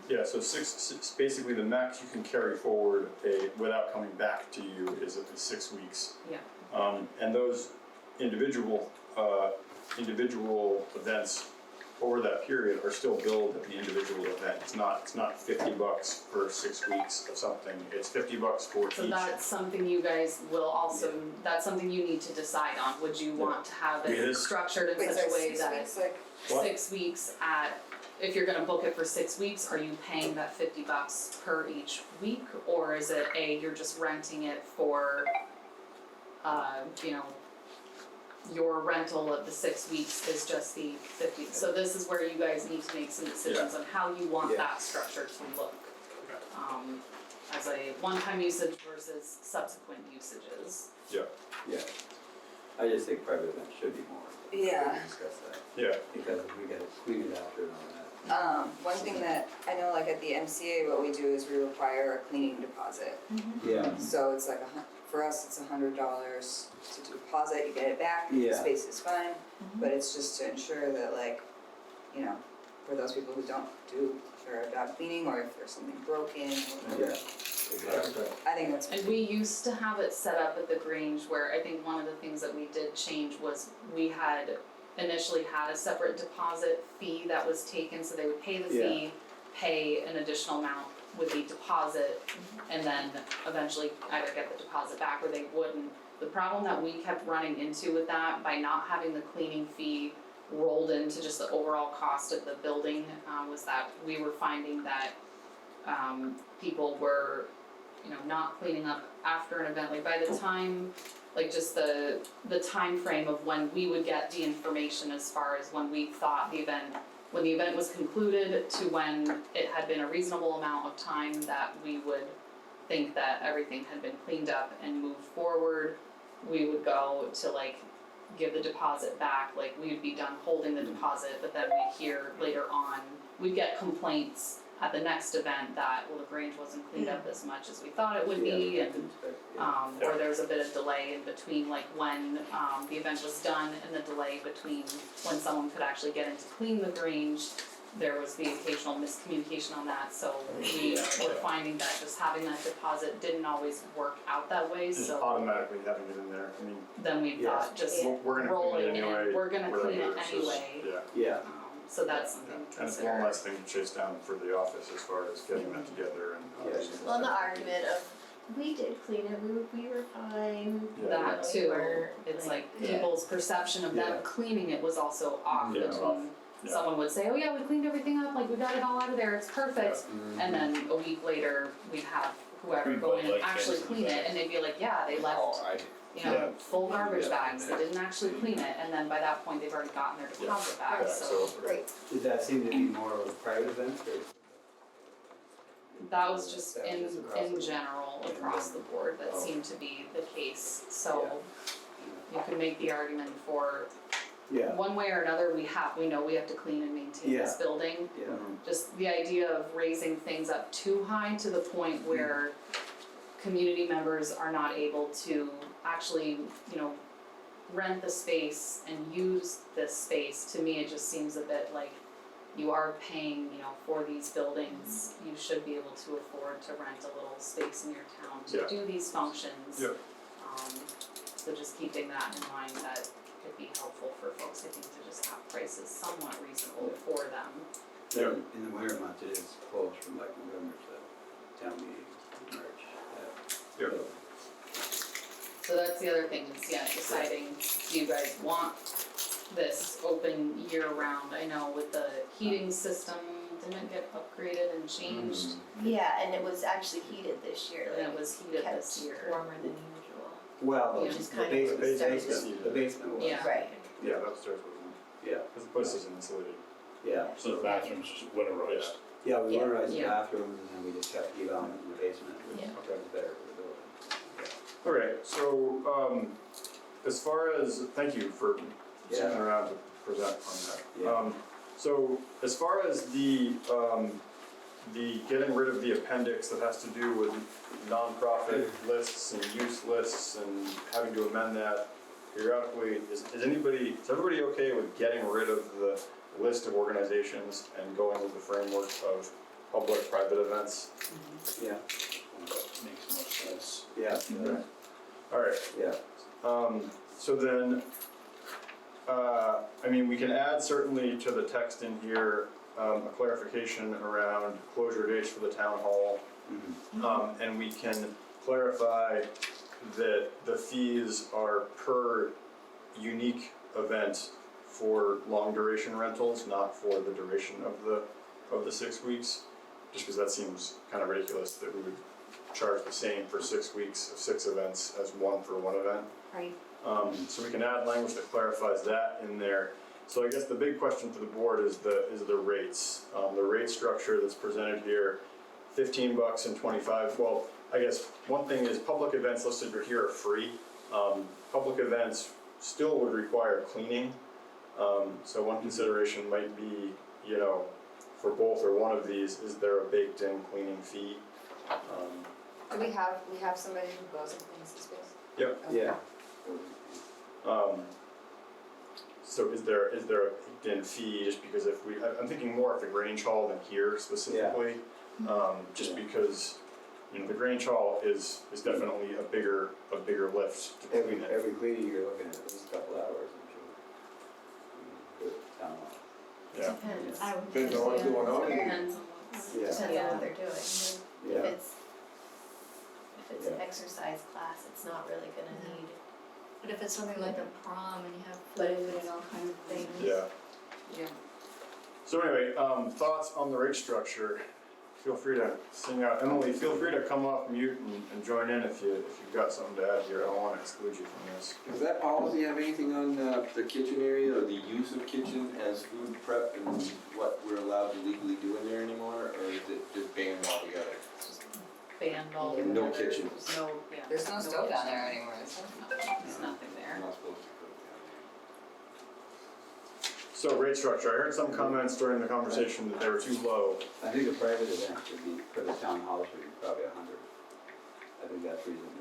Yeah, so six, basically the max you can carry forward without coming back to you is 6 weeks. Yeah. And those individual events over that period are still billed at the individual event. It's not $50 for 6 weeks of something, it's $50 for each. So that's something you guys will also, that's something you need to decide on. Would you want to have it structured in such a way that 6 weeks at, if you're gonna book it for 6 weeks, are you paying that $50 per each week? Or is it you're just renting it for, you know, your rental of the 6 weeks is just the 50. So this is where you guys need to make some decisions on how you want that structure to look. As a one-time usage versus subsequent usages. Yeah. I just think private events should be more. Yeah. We discuss that, Yeah. because we gotta clean it after and all that. One thing that I know, like at the MCA, what we do is we require a cleaning deposit. Yeah. So it's like for us, it's $100 to deposit, you get it back, the Yeah. space is fine, but it's just to ensure that like, you know, for those people who don't do their job cleaning, or if there's something broken, or Yeah, exactly. I think that's. And we used to have it set up at the Grange where I think one of the things that we did change was we had initially had a separate deposit fee that was taken, so they would pay the fee, pay an additional amount with the deposit, and then eventually either get the deposit back or they wouldn't. The problem that we kept running into with that, by not having the cleaning fee rolled into just the overall cost of the building, was that we were finding that, people were, not cleaning up after an event, like by the time, like just the time frame of when we would get the information as far as when we thought when the event was concluded to when it had been a reasonable amount of time that we would think that everything had been cleaned up and moved forward, we would go to like give the deposit back, like we would be done holding the deposit, but then we'd hear later on, we'd get complaints at the next event that, well, the Grange wasn't cleaned up as much as we thought it would be, and or there was a bit of delay in between, like when the event was done and the delay between when someone could actually get in to clean the Grange, there was the occasional miscommunication on that, so we were finding that just having that deposit didn't always work out that way, Just so automatically having it in there, I mean, then we thought just we're gonna clean rolling it anyway. in, we're gonna clean it whatever, it's just- anyway, Yeah, so that's something to and it's consider. one less thing to chase down for the office as far as getting that together and. Well, the argument of, we did clean it, we were fine. Yeah. That We too, weren't, it's like yeah. people's perception of them Yeah. cleaning it was also off Yeah, between, off. Yeah. someone would say, oh yeah, we cleaned everything up, like we got it all out of there, it's perfect. And then a week later, we'd have whoever go in and Like actually this. clean it, and they'd be like, yeah, they left, Yeah. full garbage Yeah. bags, they didn't actually clean it, and then by that point, they've already gotten their deposit back, Yeah, so. Right. Did that seem to be more of a private event or? That was just That was in, just across in the- general, across the board, that Oh. seemed to be the case, so you can make the argument for, Yeah, one way or another, we know we have to clean and maintain this Yeah. building. yeah, Just the idea of raising things up too high to the point where community members are not able to actually, rent the space and use this space, to me, it just seems a bit like you are paying, for these buildings, you should be able to afford to rent a little space in your town to Yeah. do these functions. Yeah. So just keeping that in mind, that could be helpful for folks, I think, to just have prices somewhat reasonable for them. Yeah. in the winter months, it is closed from like November to town meeting, March. Yeah. So that's the other thing, is deciding, do you guys want this open year round? I know with the heating system, didn't it get upgraded and changed? Yeah, and it was actually heated this year, And like, it was heated kept this year. warmer than usual. Well, Which is the kind of basement, what started the basement was, Yeah. Right. Yeah, the upstairs wasn't, yeah, because the place isn't insulated. yeah. So the bathroom's just winterized. Yeah, we Yeah. winterized the Yeah. bathrooms and then we just kept heat on in the basement, which Yeah. was better for the building. Alright, so, as far as, thank you for sitting Yeah. around to present on that. Yeah. So, as far as the getting rid of the appendix that has to do with nonprofit lists and use lists and having to amend that periodically, is everybody okay with getting rid of the list of organizations and going with the framework of public-private events? Yeah, Makes more sense. yeah, Alright, yeah, so then, we can add certainly to the text in here, a clarification around closure dates for the town hall. And we can clarify that the fees are per unique event for long duration rentals, not for the duration of the 6 weeks. Just because that seems kind of ridiculous that we would charge the same for 6 weeks of 6 events as one for one event. Right. So we can add language that clarifies that in there. So I guess the big question for the board is the rates. The rate structure that's presented here, $15 and $25. Well, I guess one thing is public events listed here are free. Public events still would require cleaning. So one consideration might be, for both or one of these, is there a baked in cleaning fee? Do we have somebody who goes and cleans the space? Yep. Okay. yeah. So is there a baked in fee, just because I'm thinking more at the Grange Hall than here specifically. Just Yeah. because, the Grange Hall is definitely a bigger lift to clean it. Every cleaning you're looking at least a couple hours, I'm sure. Good town hall. Yeah. Depends. Depends on what's going on. Depends on what's. Yeah. Depends on what they're doing. Yeah. If it's an Yeah. exercise class, it's not really gonna need But if it's something like a prom and you have But if food it's- and all kinds of things. Yeah. Yeah. So anyway, thoughts on the rate structure? Feel free to sing out. Emily, feel free to come off mute and join in if you've got something to add here. I don't wanna exclude you from this. Does that policy have anything on the kitchen area or the use of kitchen as food prep and what we're allowed to legally do in there anymore? Or is it just banned altogether? Banned all. And no kitchen? There's no, yeah. There's no stove down there anymore, is there? No, there's nothing I'm there. not supposed to cook So rate structure, I heard some comments during the conversation that they were too low. I think a private event should be, for the town hall should be probably 100. I think that's reasonable.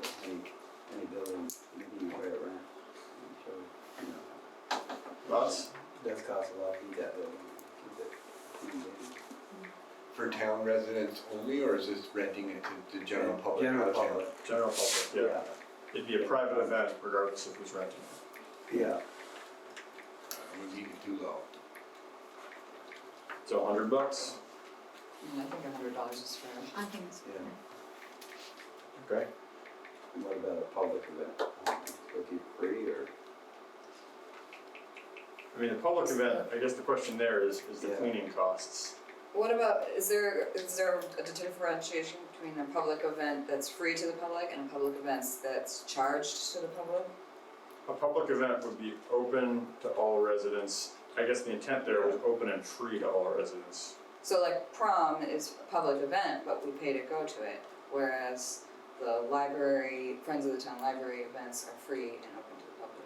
Any building, you can private rent. I'm sure, you know, Thoughts? does cost a lot to heat that building, keep it heated. For town residents only, or is this renting it to the general public? General out of town? public, General public, yeah. It'd be a private event regardless of who's renting it. yeah. Would be too low. So $100? I think $100 is fair. I think it's Yeah. Okay. And what about a public event? Still keep it free or? I mean, the public event, I guess the question there is the Yeah. cleaning costs. What about, is there a differentiation between a public event that's free to the public and a public event that's charged to the public? A public event would be open to all residents. I guess the intent there was open and free to all residents. So like prom is a public event, but we pay to go to it, whereas the library, Friends of the Town Library events are free and open to the public.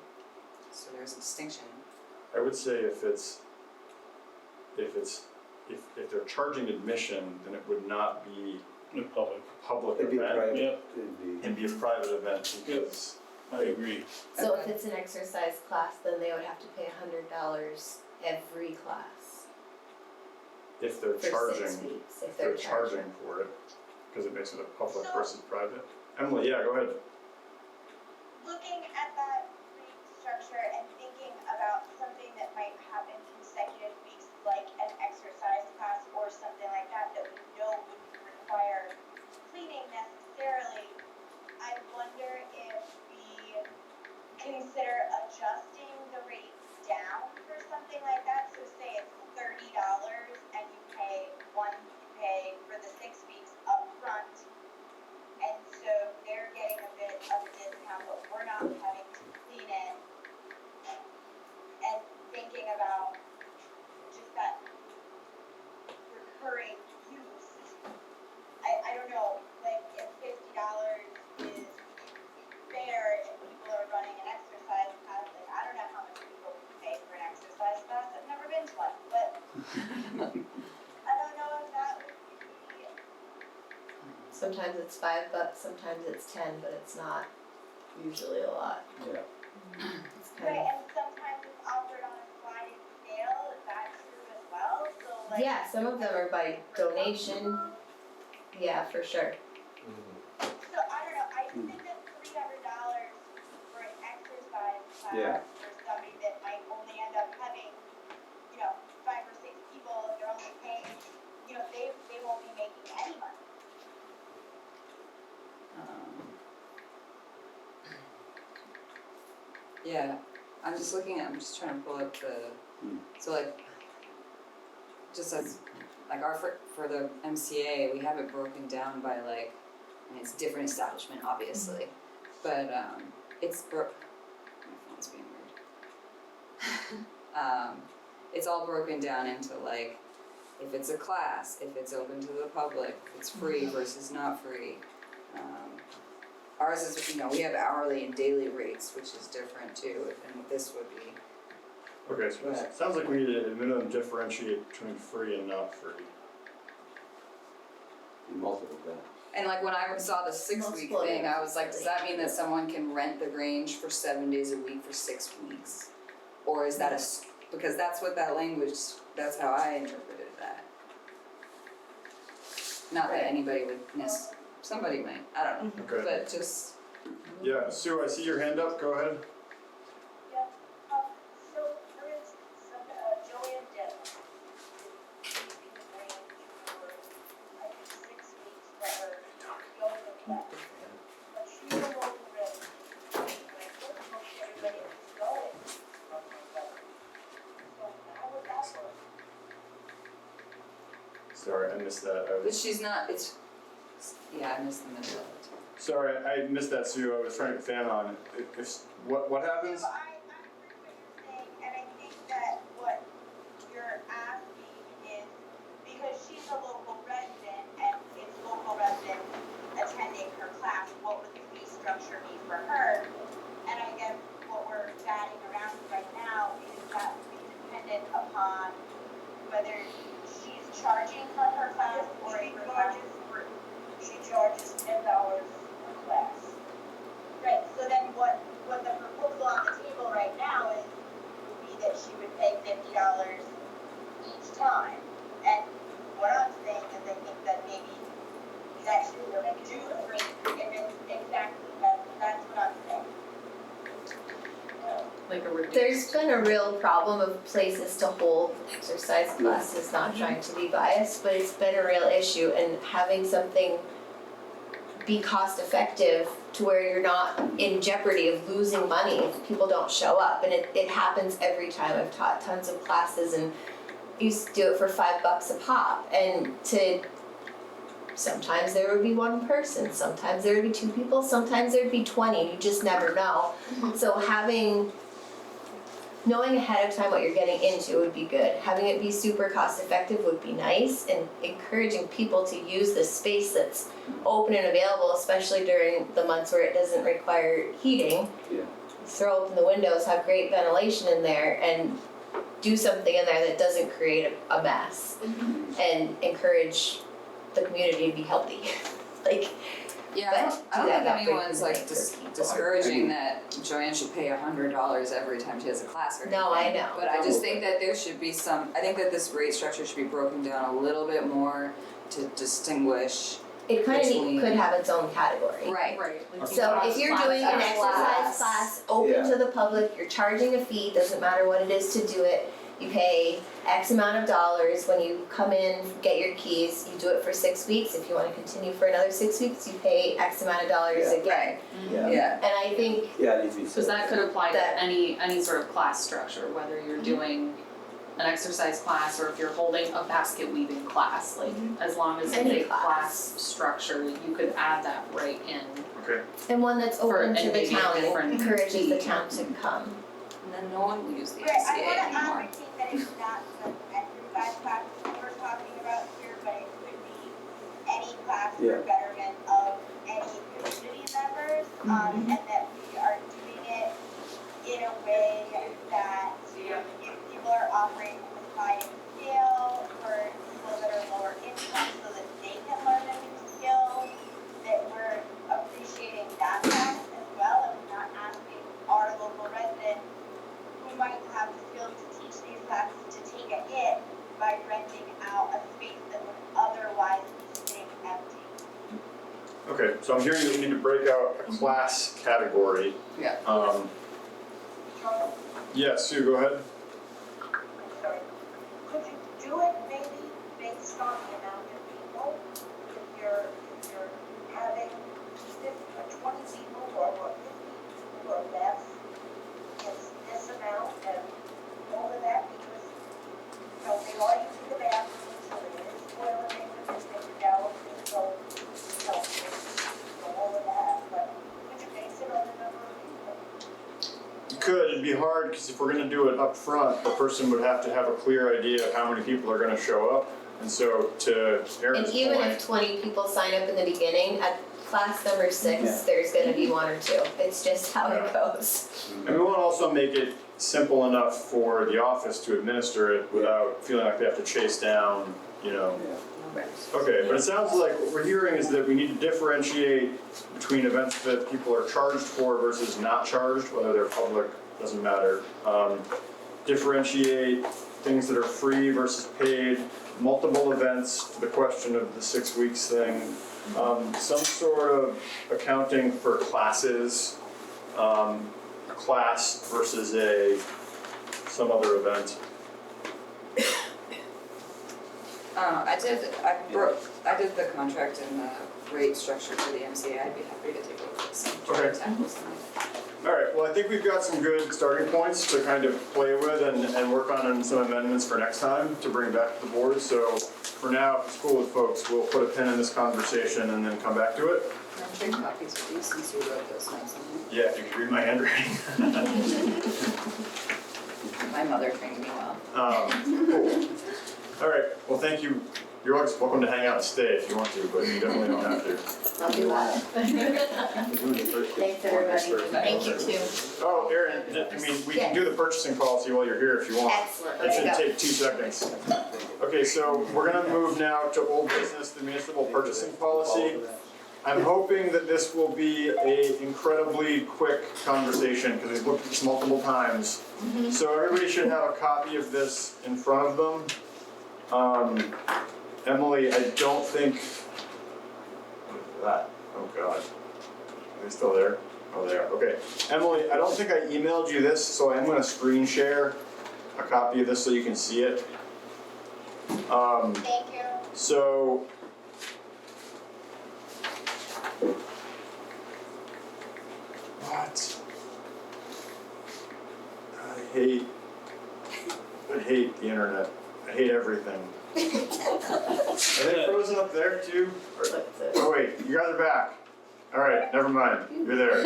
So there's a distinction. I would say if they're charging admission, then it would not be The public, a public It'd be event. private, Yep. it'd be. It'd be a private event because I agree. So if it's an exercise class, then they would have to pay $100 every class if they're for charging, 6 weeks, if they're charging for it, because it makes it a public versus private. Emily, yeah, go ahead. Looking at that rate structure and thinking about something that might happen consecutive weeks, like an exercise class or something like that, that we know wouldn't require cleaning necessarily, I wonder if we consider adjusting the rate down for something like that. So say it's $30 and you pay for the 6 weeks up front. And so they're getting a bit of a discount, but we're not having to clean it. And thinking about just that recurring use, I don't know, like if $50 is fair and people are running an exercise class, like I don't know how much people pay for an exercise class, I've never been to one, but I don't know if that would be. Sometimes it's $5, sometimes it's 10, but it's not usually a lot. Yeah. It's kind Right, of, and sometimes it's offered on a sliding scale, is that true as well? So like. yeah, some of them are by donation, yeah, for sure. So I don't know, I think that $300 for an exercise Yeah. class for somebody that might only end up having, 5 or 6 people, they're only paying, they won't be making any money. Yeah, I'm just trying to pull up so like, just as, like for the MCA, we have it broken down by like, I mean, it's different establishment, obviously, but, it's my phone's being weird. It's all broken down into like, if it's a class, if it's open to the public, if it's free versus not free. Ours is, we have hourly and daily rates, which is different too, and this would be. Okay, so it sounds like we need to at minimum differentiate between free and not free. Multiple events. And like when I saw the 6-week Multiple thing, I was like, events. does that mean that someone can rent the Grange for 7 days a week for 6 weeks? Or is that because that's what that language, that's how I interpreted that. Not that Right. anybody would somebody might, I don't know, Okay. but just, Yeah, Sue, I see your hand up, go ahead. Yeah, so for instance, Joanne Dip is using the Grange for, I think, 6 weeks for her yoga class. But she's a local resident, like, we're located missed that. But she's not, yeah, I missed the middle of it. Sorry, I missed that, Sue. I was trying to fan on. What happens? So I agree with what you're saying, and I think that what you're asking is, because she's a local resident and it's local residents attending her class, what would the fee structure be for her? And I guess what we're batting around right now is that would be dependent upon whether she's charging for her class or if her class. She charges $10 a class. Right, so then what the proposal on the table right now is, would be that she would pay $50 each time. And what I'm saying is I think that maybe that she would do the rate if it's exactly, that's what I'm saying. Like a reduced. There's been a real problem of places to hold exercise classes, not trying to be biased, but it's been a real issue, and having something be cost effective to where you're not in jeopardy of losing money if people don't show up. And it happens every time. I've taught tons of classes and used to do it for $5 a pop, and sometimes there would be one person, sometimes there would be 2 people, sometimes there'd be 20, you just never know. So knowing ahead of time what you're getting into would be good. Having it be super cost effective would be nice, and encouraging people to use this space that's open and available, especially during the months where it doesn't require heating. Yeah. Throw open the windows, have great ventilation in there, and do something in there that doesn't create a mess, and encourage the community to be healthy. Yeah, But I don't do that think without anyone's breaking like the bank for people. discouraging that Joanne should pay $100 every time she has a class or anything. No, I know. But I just think that there should be I think that this rate structure should be broken down a little bit more to distinguish. It kind of Between- could have its own category. Right. Right. Like So if you're doing an Class. exercise class open to the public, you're charging a fee, doesn't matter what it is to do it. You pay X amount of dollars when you come in, get your keys, you do it for 6 weeks. If you wanna continue for another 6 weeks, you pay X amount of dollars again. Yeah. And I think Yeah, it needs to be Because said. that could apply That- to any sort of class structure, whether you're doing an exercise class or if you're holding a basket weaving class, like as long as it's Any a class. class structure, you could add that right in. Okay. and one that's For open to the maybe a town and different encourages the fee. town to come. And then no one will use the Right, I MCA wanna anymore. advocate that it's not the exercise classes that we're talking about here, but it could be any class for Yeah. betterment of any community members, and that we are doing it in a way that if people are offering a sliding scale for people that are lower income so that they can learn a new skill, that we're appreciating that fact as well, and we're not asking our local residents who might have the skills to teach these classes to take a hit by renting out a space that would otherwise be sitting empty. Okay, so I'm hearing that we need to break out a class category. Yeah. Charles, Yeah, Sue, go ahead. I'm sorry. Could you do it maybe based on the amount of people? If you're having 20 people or 50 people or less, it's this amount and all of that because, they are using the bathroom, so there is toileting, there's $50, so all of that, but could you base it on the number of people? You could, it'd be hard, because if we're gonna do it up front, the person would have to have a clear idea of how many people are gonna show up. And so to Erin's And even point, if 20 people sign up in the beginning, at class number 6, there's gonna be 1 or 2. It's just how it goes. and we wanna also make it simple enough for the office to administer it without feeling like they have to chase down, Okay, but it sounds like what we're hearing is that we need to differentiate between events that people are charged for versus not charged, whether they're public, doesn't matter. Differentiate things that are free versus paid, multiple events, the question of the 6 weeks thing. Some sort of accounting for classes, a class versus some other event. I did the contract and the rate structure for the MCA. I'd be happy to take a look at some. Okay. examples tonight. Alright, well, I think we've got some good starting points to kind of play with and work on some amendments for next time to bring back to the board. So for now, if it's cool with folks, we'll put a pin in this conversation and then come back to it. I'm trade copies with you since you wrote those nice on Yeah, if you could read my handwriting. My mother trained me well. Cool. All right, well, thank you. You're always welcome to hang out and stay if you want to, but you definitely don't have to. I'll do that. Thanks, everybody. Thank you too. Oh, Erin, I mean, we can do the purchasing policy while you're here if you want. Excellent, It let's should go. take 2 seconds. Okay, so we're gonna move now to old business, the municipal purchasing policy. I'm hoping that this will be a incredibly quick conversation, because we've looked at this multiple times. So everybody should have a copy of this in front of them. Emily, I don't think, what is that? Oh God. Are they still there? Oh, they are, okay. Emily, I don't think I emailed you this, so I'm gonna screen share a copy of this so you can see it. Thank you. So. What? I hate the internet. I hate everything. Are they frozen up there too? Oh wait, you guys are back. Alright, never mind, you're there.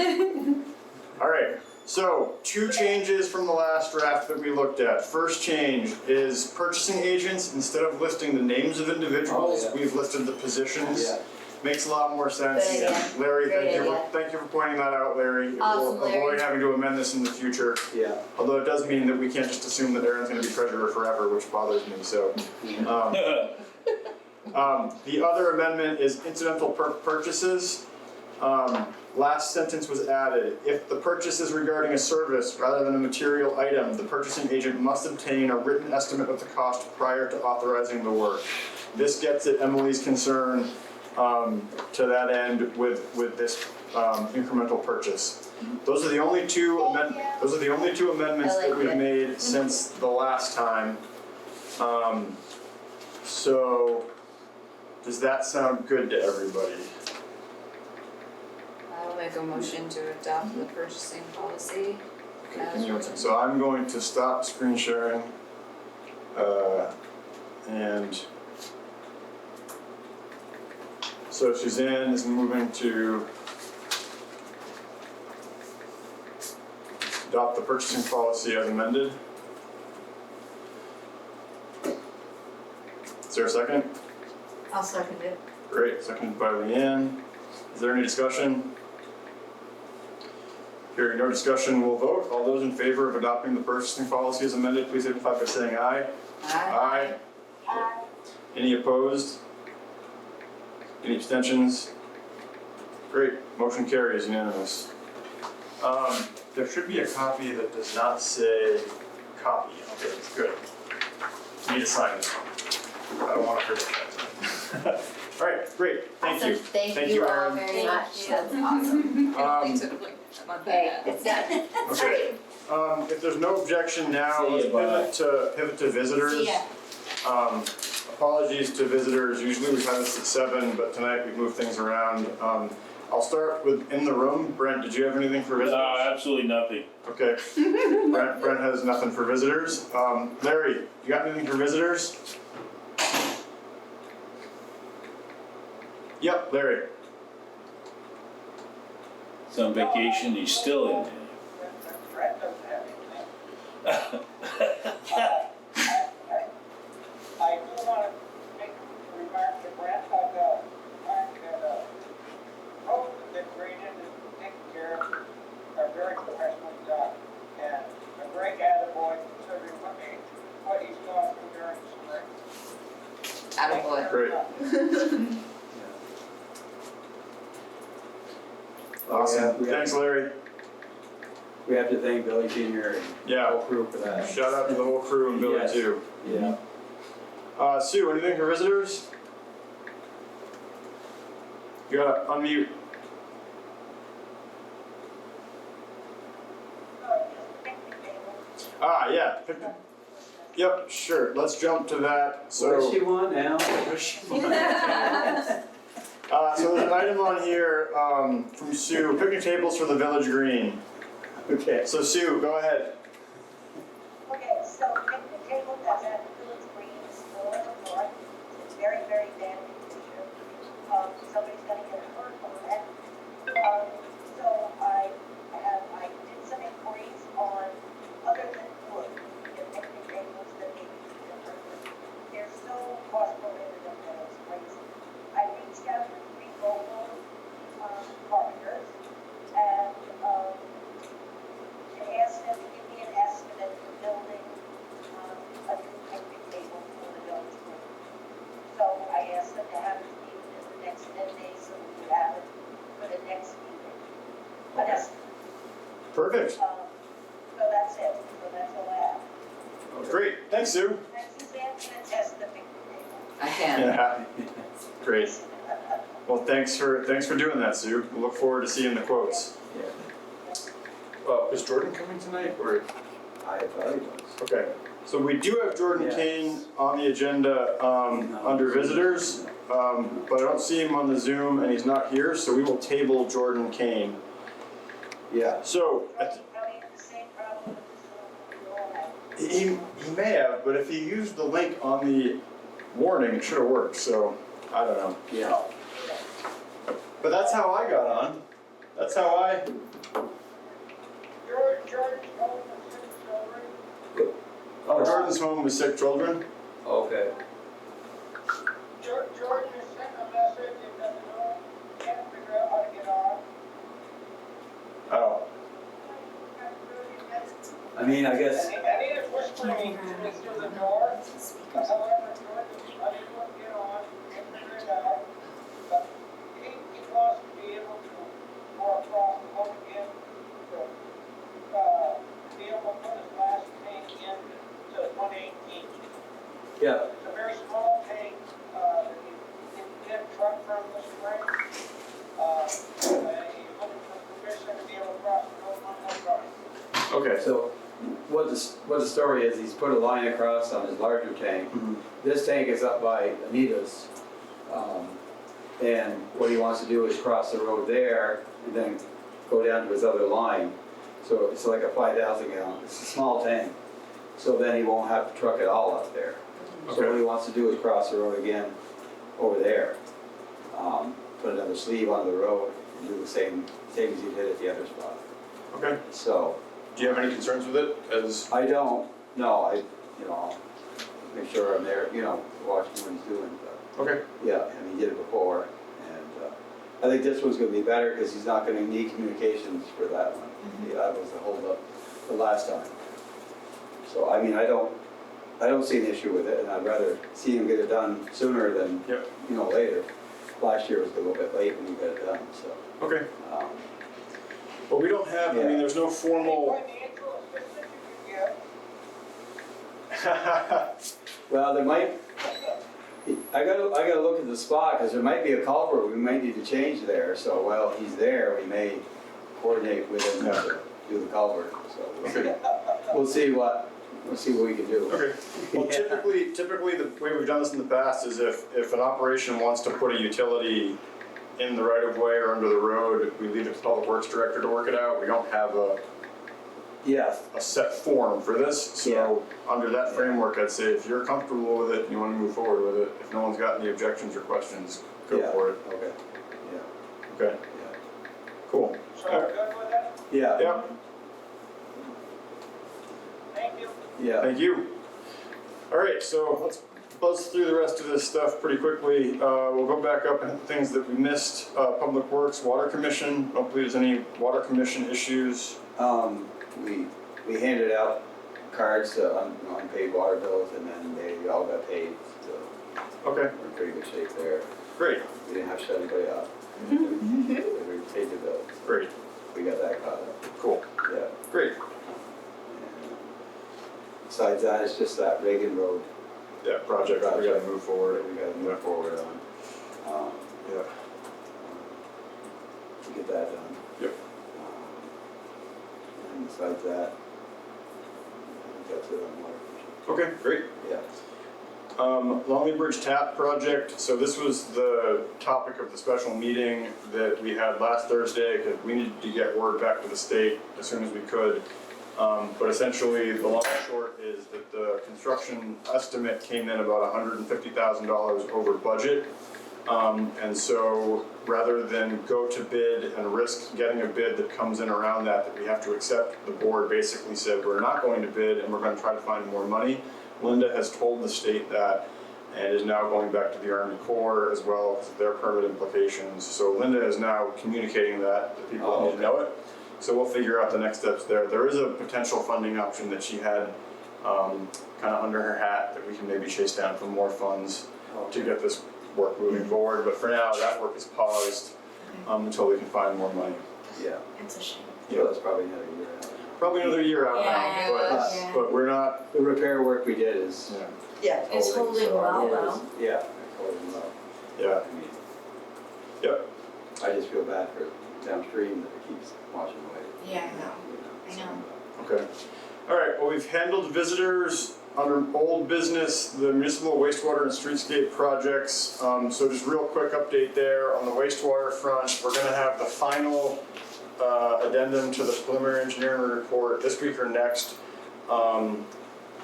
Alright, so 2 changes from the last draft that we looked at. First change is purchasing agents, instead of listing the names of individuals, Oh, yeah. we've listed the positions. Yeah. Makes a lot more sense. Good idea. Larry, Great thank you idea. for pointing that out, Larry. It Awesome, will avoid Larry. having to amend this in the future. Yeah. Although it does mean that we can't just assume that Aaron's gonna be treasurer forever, which bothers me, so. The other amendment is incidental purchases. Last sentence was added, if the purchase is regarding a service rather than a material item, the purchasing agent must obtain a written estimate of the cost prior to authorizing the work. This gets at Emily's concern, to that end with this, incremental purchase. Those are the only two amendments I like that we've it. made since the last time. So, does that sound good to everybody? I'll make a motion to adopt the purchasing policy. Okay, give me one second. So I'm going to stop screen sharing, and so Suzanne is moving to adopt the purchasing policy as amended. Is there a second? I'll second it. Great, seconded by Leanne. Is there any discussion? Hearing no discussion, we'll vote. All those in favor of adopting the purchasing policy as amended, please signify by saying aye. Aye. Any opposed? Any abstentions? Great, motion carries unanimous. There should be a copy that does not say copy. Okay, that's good. Need to sign this one. I don't want to forget that. All right, great, thank you. Awesome. Thank Thank you you, all Erin. very much. That's Awesome. Um, Okay, it's done. Okay, if there's no objection now, See let's ya, pivot to visitors. See ya. Apologies to visitors, usually we've had this at 7, but tonight we've moved things around. I'll start with in the room. Brent, did you have anything for visitors? Absolutely nothing. Okay. Brent has nothing for visitors. Larry, you got anything for visitors? Yep, Larry. It's on vacation, he's still in Brett doesn't have anything. I do want to make a remark to Brett about the fact that roads have been graded and taken care of are very professionally done. And a great attaboy considering what he's gone through during the spring. Attaboy. Great. Awesome. Yeah. Thanks, Larry. We have to thank Billy Senior and the Yeah. whole crew for that. Shout out to the whole crew and Billy Yes. too. Yeah. Sue, anything for visitors? You gotta unmute. Yeah. Yep, sure. Let's jump to that. So. What does she want now? So there's an item on here from Sue, picnic tables for the village green. Okay. So Sue, go ahead. Okay, so picnic table that's at Village Green is still in the north. It's very, very bad condition. Somebody's gonna get hurt on it. So I did some inquiries on other than wood, the picnic tables that maybe be different. There's no cost prohibitive that it's crazy. I reached out to 3 local, carpenters and, to ask them to give me an estimate for building, a new picnic table for the village room. So I asked them to have it to me within the next 10 days, so we could have it for the next meeting. An estimate. Perfect. So that's it, so that's all I have. Great. Thanks, Sue. And Suzanne can attest the picnic table. I can. Yeah. Great. Well, thanks for doing that, Sue. We look forward to seeing the quotes. Is Jordan coming tonight, or? I thought he was. Okay, so we do have Jordan Yeah. Kane on the agenda, under visitors, but I don't see him on the Zoom and he's not here, so we will table Jordan Kane. Yeah. So, Probably have the same problem with the Zoom we all have. he may have, but if he used the link on the warning, it should have worked, so, I don't know. Yeah. But that's how I got on. That's how I, George home with 6 children. Jordan's home with 6 children. Okay. George has sent a message, it doesn't know, can't figure out how to get on. Oh, I mean, I guess, And he is whispering to me through the door. However, George is unable to get on, can't figure it out. But he wants to be able to go across the boat again, to, be able to put his last tank in to 118. yeah, It's a very small tank, that he didn't get a truck from this spring. He's looking for permission to be able to cross the boat on no truck. okay. so what the story is, he's put a line across on his larger tank. Mhm. This tank is up by Anita's, and what he wants to do is cross the road there and then go down to his other line. So it's like a 5,000 gallon, it's a small tank, so then he won't have to truck it all up there. So what Okay. he wants to do is cross the road again over there. Put another sleeve on the road and do the same as he did at the other spot. Okay. So, Do you have any concerns with it as? I don't, no, I'll make sure I'm there, watching what he's doing, but, Okay. yeah, and he did it before, and, I think this one's gonna be better, cause he's not gonna need communications for that one. Yeah, that was the holdup the last time. So, I mean, I don't see an issue with it, and I'd rather see him get it done sooner than, Yep. later. Last year was a little bit late when he got it done, so, Okay. um, Well, we don't have, I mean, there's no Any formal. financial assistance you can get? well, there might, I gotta look at the spot, cause there might be a culvert we might need to change there, so while he's there, we may coordinate with him to do the culvert, so we'll see what we can do. Okay. Well, Yeah. typically the way we've done this in the past is if an operation wants to put a utility in the right of way or under the road, we leave it to the public works director to work it out. We don't have Yeah, a set form for this, Yeah. so under that framework, I'd say if you're comfortable with it and you wanna move forward with it, if no one's got any objections or questions, go Yeah. for it. okay, Okay, yeah, cool. So we're good with that? yeah, Yeah, Thank you. yeah. thank you. All right, so let's buzz through the rest of this stuff pretty quickly. We'll go back up and hit the things that we missed. Public Works, Water Commission, don't believe there's any Water Commission issues. We handed out cards to unpaid water bills, and then they all got paid, so Okay, we're in pretty good shape there. great, We didn't have to shut anybody up. We paid the bills, great, we got that caught up, cool, yeah. great. And besides that, it's just that Reagan Road Yeah, project that we gotta move forward. that we gotta move forward on. Yeah, To get that done. Yep. And besides that, I think that's it on water commission. okay, great. Yeah. Longley Bridge Tap project, so this was the topic of the special meeting that we had last Thursday, because we needed to get word back to the state as soon as we could. But essentially, the long and short is that the construction estimate came in about $150,000 over budget. And so, rather than go to bid and risk getting a bid that comes in around that we have to accept, the board basically said, we're not going to bid and we're gonna try to find more money. Linda has told the state that, and is now going back to the Army Corps as well, because of their permit implications. So Linda is now communicating that to people who need to know it. So we'll figure out the next steps there. There is a potential funding option that she had kind of under her hat that we can maybe chase down for more funds to get this work moving forward. But for now, that work is paused until we can find more money. Yeah, It's a shame. so that's probably another year out. Probably another year out Yeah, now, yeah. but we're not, The repair work we did is. yeah, It's holding so well, it is- though. Yeah, it's holding well. yeah, I mean, yep. I just feel bad for downstream that it keeps washing away. Yeah, I know. I know. Okay. All right, well, we've handled visitors under old business, the municipal wastewater and streetscape projects. So just real quick update there on the wastewater front. We're gonna have the final addendum to the preliminary engineering report this week or next.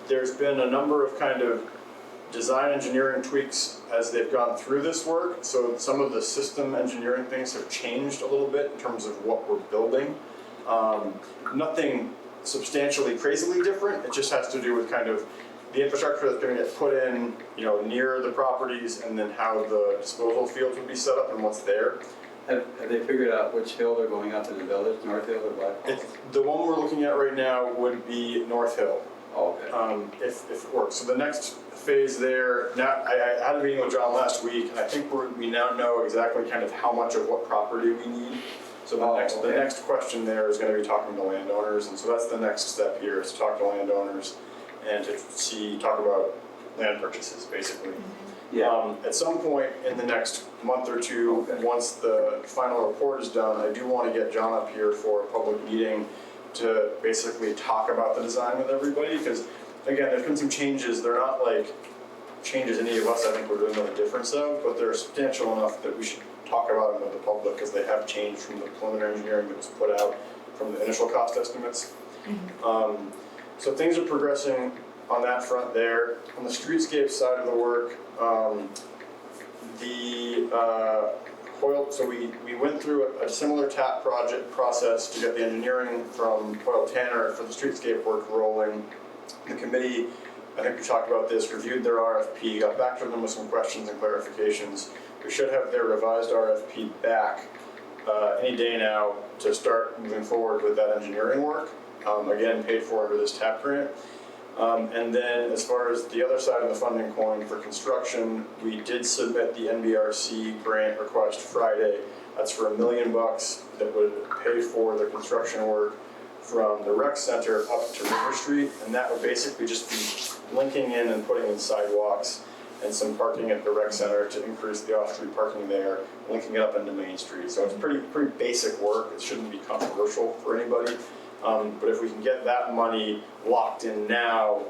There's been a number of kind of design engineering tweaks as they've gone through this work. So some of the system engineering things have changed a little bit in terms of what we're building. Nothing substantially crazily different, it just has to do with kind of the infrastructure that's gonna get put in, you know, near the properties, and then how the disposal fields would be set up and what's there. Have they figured out which hill they're going up in the village, North Hill or Black Hill? The one we're looking at right now would be North Hill, Oh, okay. if it works. So the next phase there, now, I had a meeting with John last week, and I think we now know exactly kind of how much of what property we need. So the okay. next question there is gonna be talking to landowners, and so that's the next step here, is to talk to landowners and to talk about land purchases, basically. Yeah, At some point in the next month or two, Okay. once the final report is done, I do wanna get John up here for a public meeting to basically talk about the design with everybody, because again, there's been some changes, they're not like changes any of us I think would really know the difference of, but they're substantial enough that we should talk about them with the public, because they have changed from the preliminary engineering that was put out from the initial cost estimates. So things are progressing on that front there. On the streetscape side of the work, so we went through a similar TAP project process to get the engineering from Hoyle Tanner for the streetscape work rolling. The committee, I think we talked about this, reviewed their RFP, got back to them with some questions and clarifications. We should have their revised RFP back any day now to start moving forward with that engineering work. Again, paid for under this TAP grant. And then as far as the other side of the funding coin for construction, we did submit the NBRC grant request Friday. That's for $1 million that would pay for the construction work from the rec center up to River Street. And that would basically just be linking in and putting in sidewalks and some parking at the rec center to increase the off-street parking there, linking it up into Main Street. So it's pretty basic work. It shouldn't be controversial for anybody. But if we can get that money locked in now,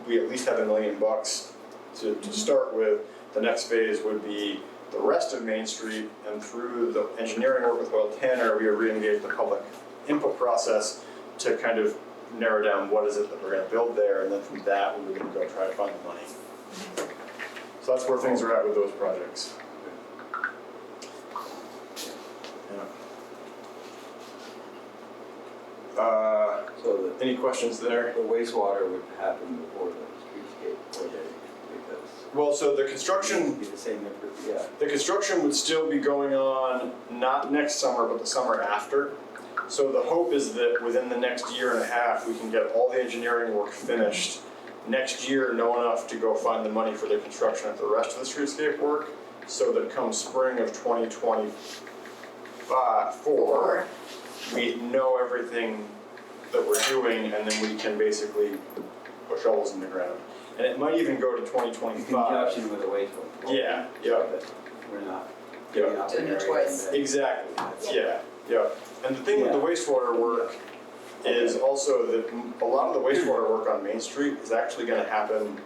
we at least have $1 million to start with. The next phase would be the rest of Main Street, and through the engineering work with Hoyle Tanner, we would re-engage the public input process to kind of narrow down what is it that we're gonna build there, and then from that, we would go try to find the money. So that's where things are at with those projects. so Any questions there? the wastewater would happen before the streetscape, or they, because Well, so the it construction, would be the same, yeah. the construction would still be going on, not next summer, but the summer after. So the hope is that within the next year and a half, we can get all the engineering work finished. Next year, know enough to go find the money for the construction of the rest of the streetscape work, so that come spring of 2024, we know everything that we're doing, and then we can basically put shovels in the ground. And it might even go to In 2025. conjunction with the wastewater. Yeah, yeah. But we're not Yeah. getting out Doing there it and twice. then- Exactly, yeah. And the thing with the wastewater work is also that a lot of the wastewater work on Main Street is actually gonna happen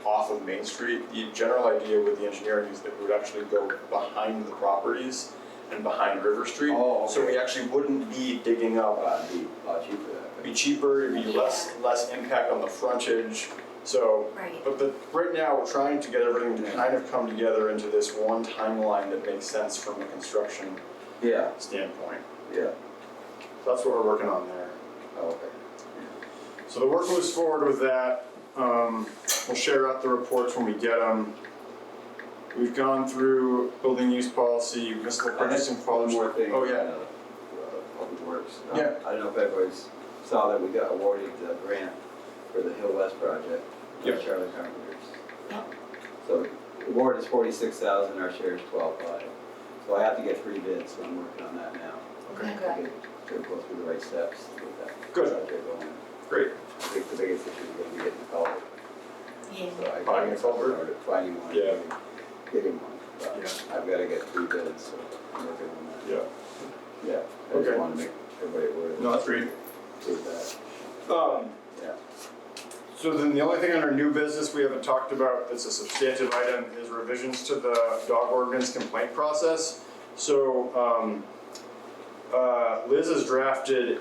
off of Main Street. The general idea with the engineering is that we would actually go behind the properties and behind River Street. Oh, So okay. we actually wouldn't be digging up, It'd be a lot cheaper that it'd be cheaper, it'd be less impact on the frontage. So, Right. but right now, we're trying to get everything to kind of come together into this one timeline that makes sense from a construction Yeah, standpoint. yeah, So that's what we're working on there. okay. So the work moves forward with that. We'll share out the reports when we get them. We've gone through building use policy, municipal purchasing One policy. more thing. Oh, yeah. Public Works. Yeah. I don't know if everybody's saw that we got awarded the grant for the Hill West project. Yep. Charlie Carpenter's. Yep. So the award is 46,000, our share is 12,500. So I have to get 3 bids, so I'm working on that now. Okay. To go through the right steps to get that Good. project going. Great. I think the biggest issue is gonna be getting the culvert. Yeah. So I Finding a culvert? Finding one. Yeah. Getting one. But Yeah. I've gotta get 3 bids, so I'm working on that. Yeah. Yeah, I Okay. just wanna make everybody aware No, that's great. of that. Yeah. So then the only thing under new business we haven't talked about that's a substantive item is revisions to the dog ordinance complaint process. So, Liz has drafted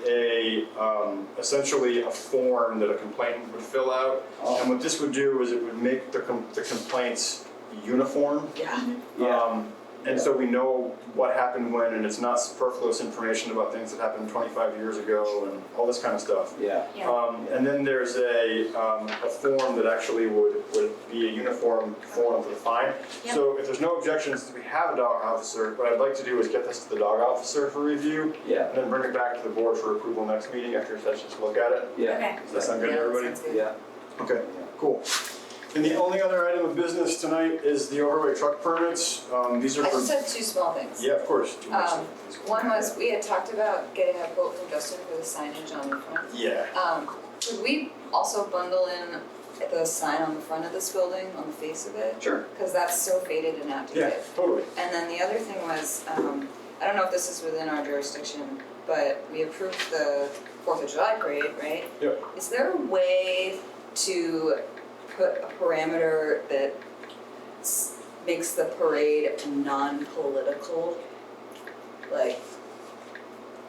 essentially a form that a complainant would fill out. And what this would do is it would make the complaints uniform. Yeah. And so we know what happened when, and it's not superfluous information about things that happened 25 years ago and all this kind of stuff. Yeah. And then there's a form that actually would be a uniform form for the fine. Yep. So if there's no objections, we have a dog officer, what I'd like to do is get this to the dog officer for review, Yeah. and then bring it back to the board for approval next meeting after sessions to look at it. Yeah. Okay. Does that sound good to everybody? Yeah. Okay, cool. And the only other item of business tonight is the overweight truck permits. These are I for. just had 2 small things. Yeah, of course. Do you want to say these? One was, we had talked about getting a quote from Justin for the signage on the front. Yeah. Could we also bundle in the sign on the front of this building, on the face of it? Sure. Cause that's so faded and Yeah, outdated. totally. And then the other thing was, I don't know if this is within our jurisdiction, but we approved the 4th of July parade, right? Yep. Is there a way to put a parameter that makes the parade non-political? Like,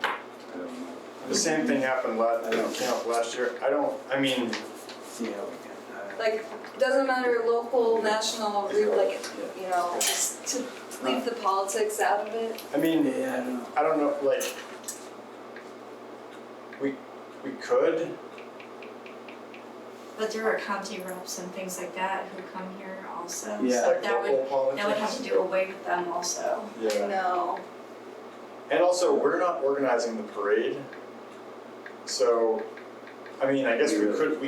I don't know. The same thing happened last year. I mean, See how we can. like, doesn't matter local, national, like, you know, just to leave the politics out of it. Yeah, I don't know, like, we could, But there are county reps and things like that who come here also, Yeah. so like that would, local politics. that would have to do away with them also. Yeah. No. And also, we're not organizing the parade, so, I mean, I guess we could,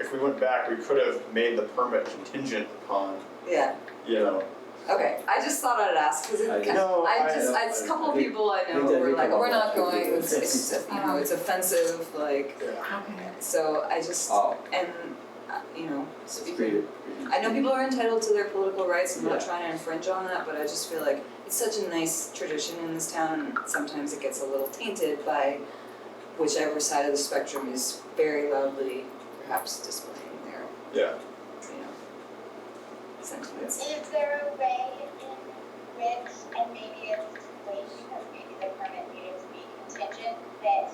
if we went back, we could have made the permit contingent upon, Yeah, you know. okay, I just thought I'd ask, cause it, No, it's a couple of people I know who were like, we're not going, it's, you know, it's offensive, like, Okay. so I just, Oh, and, you know, it's speaking. creative. I know people are entitled to their political rights, I'm not Yeah. trying to infringe on that, but I just feel like it's such a nice tradition in this town, and sometimes it gets a little tainted by whichever side of the spectrum is very loudly perhaps displaying their, Yeah. you know, sentiments. Is there a way in which, and maybe it's too late because maybe the permit needed to be contingent, that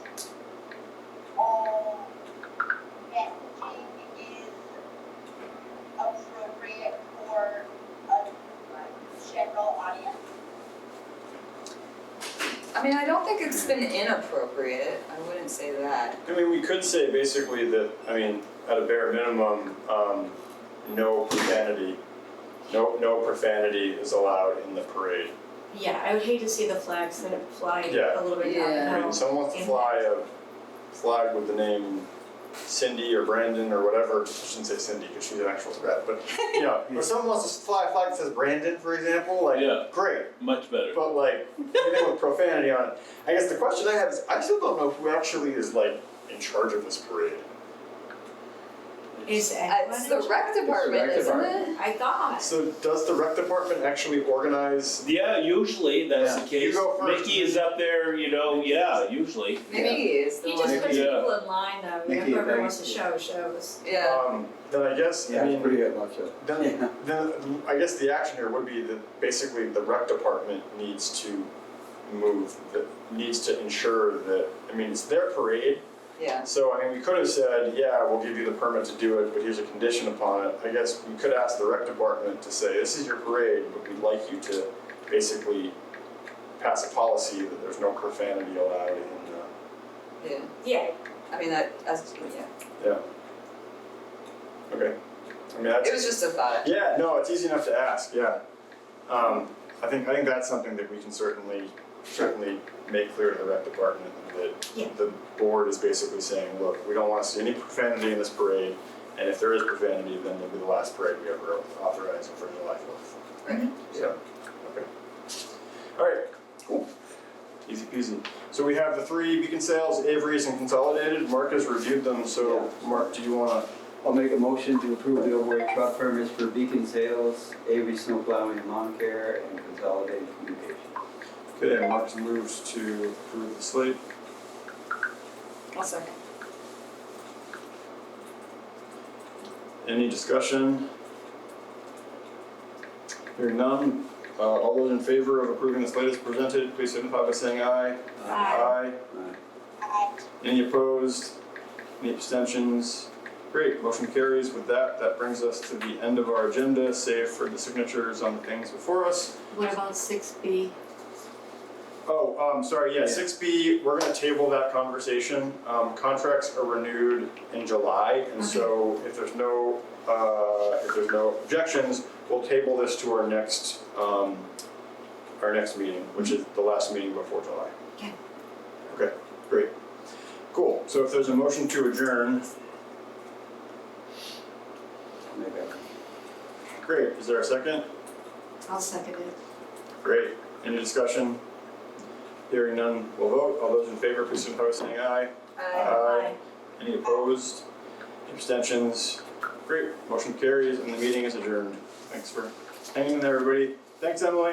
all messaging is appropriate for a general audience? I mean, I don't think it's been inappropriate, I wouldn't say that. I mean, we could say basically that, at a bare minimum, no profanity, no profanity is allowed in the parade. Yeah, I would hate to see the flags that fly Yeah. a little bit Yeah. down. I mean, someone wants to fly a flag with the name Cindy or Brandon or whatever, I shouldn't say Cindy because she's an actual threat, but, you know, if someone wants to fly a flag that says Brandon, for example, like, Yeah. great. Much better. But like, anything with profanity on it, I guess the question I have is, I still don't know who actually is like in charge of this parade. Is anyone It's the in rec charge? department, rec isn't department. it? I thought. So does the rec department actually organize? Yeah, usually that's the You case. go first. Mickey is up there, you know, yeah, usually. Maybe he is the He one. just puts Yeah. people in line though, Mickey, whoever thank wants to you. show, shows. Yeah. Then I guess, Yeah, I it's mean, pretty much then, I guess the action here would be that basically the rec department needs to move, that needs to ensure that, I mean, it's their parade. Yeah. So, I mean, we could have said, yeah, we'll give you the permit to do it, but here's a condition upon it. I guess we could ask the rec department to say, this is your parade, but we'd like you to basically pass a policy that there's no profanity allowed in, Yeah. Yeah, I mean, that's, yeah. okay. I mean, that's. It was just a thought. Yeah, no, it's easy enough to ask, yeah. I think that's something that we can certainly make clear to the rec department, Yeah. that the board is basically saying, look, we don't wanna see any profanity in this parade, and if there is profanity, then it'll be the last parade we ever authorize for July 4th. Right. So, okay. Alright, cool. Easy peasy. So we have the 3 Beacon Sales, Avery's and Consolidated. Mark has reviewed them, so Mark, do you wanna? I'll make a motion to approve the overweight truck permits for Beacon Sales, Avery Snow Plowing and Lawn Care, and Consolidated Communications. Okay, Mark's moves to approve the slate. I'll second. Any discussion? Hearing none, all those in favor of approving the slate as presented, please signify by saying aye. Aye. Any opposed? Any abstentions? Great, motion carries. With that, that brings us to the end of our agenda, save for the signatures on the things before us. what about 6B? Oh, sorry, yeah, 6B, we're gonna table that conversation. Contracts are renewed in July, and so if there's no objections, we'll table this to our next meeting, which is the last meeting before July. Okay. Okay, great. Cool, so if there's a motion to adjourn, great, is there a second? I'll second it. Great, any discussion? Hearing none, we'll vote. All those in favor, please signify by saying aye. Aye. Any opposed? Abstentions? Great, motion carries and the meeting is adjourned. Thanks for hanging in there, everybody. Thanks, Emily.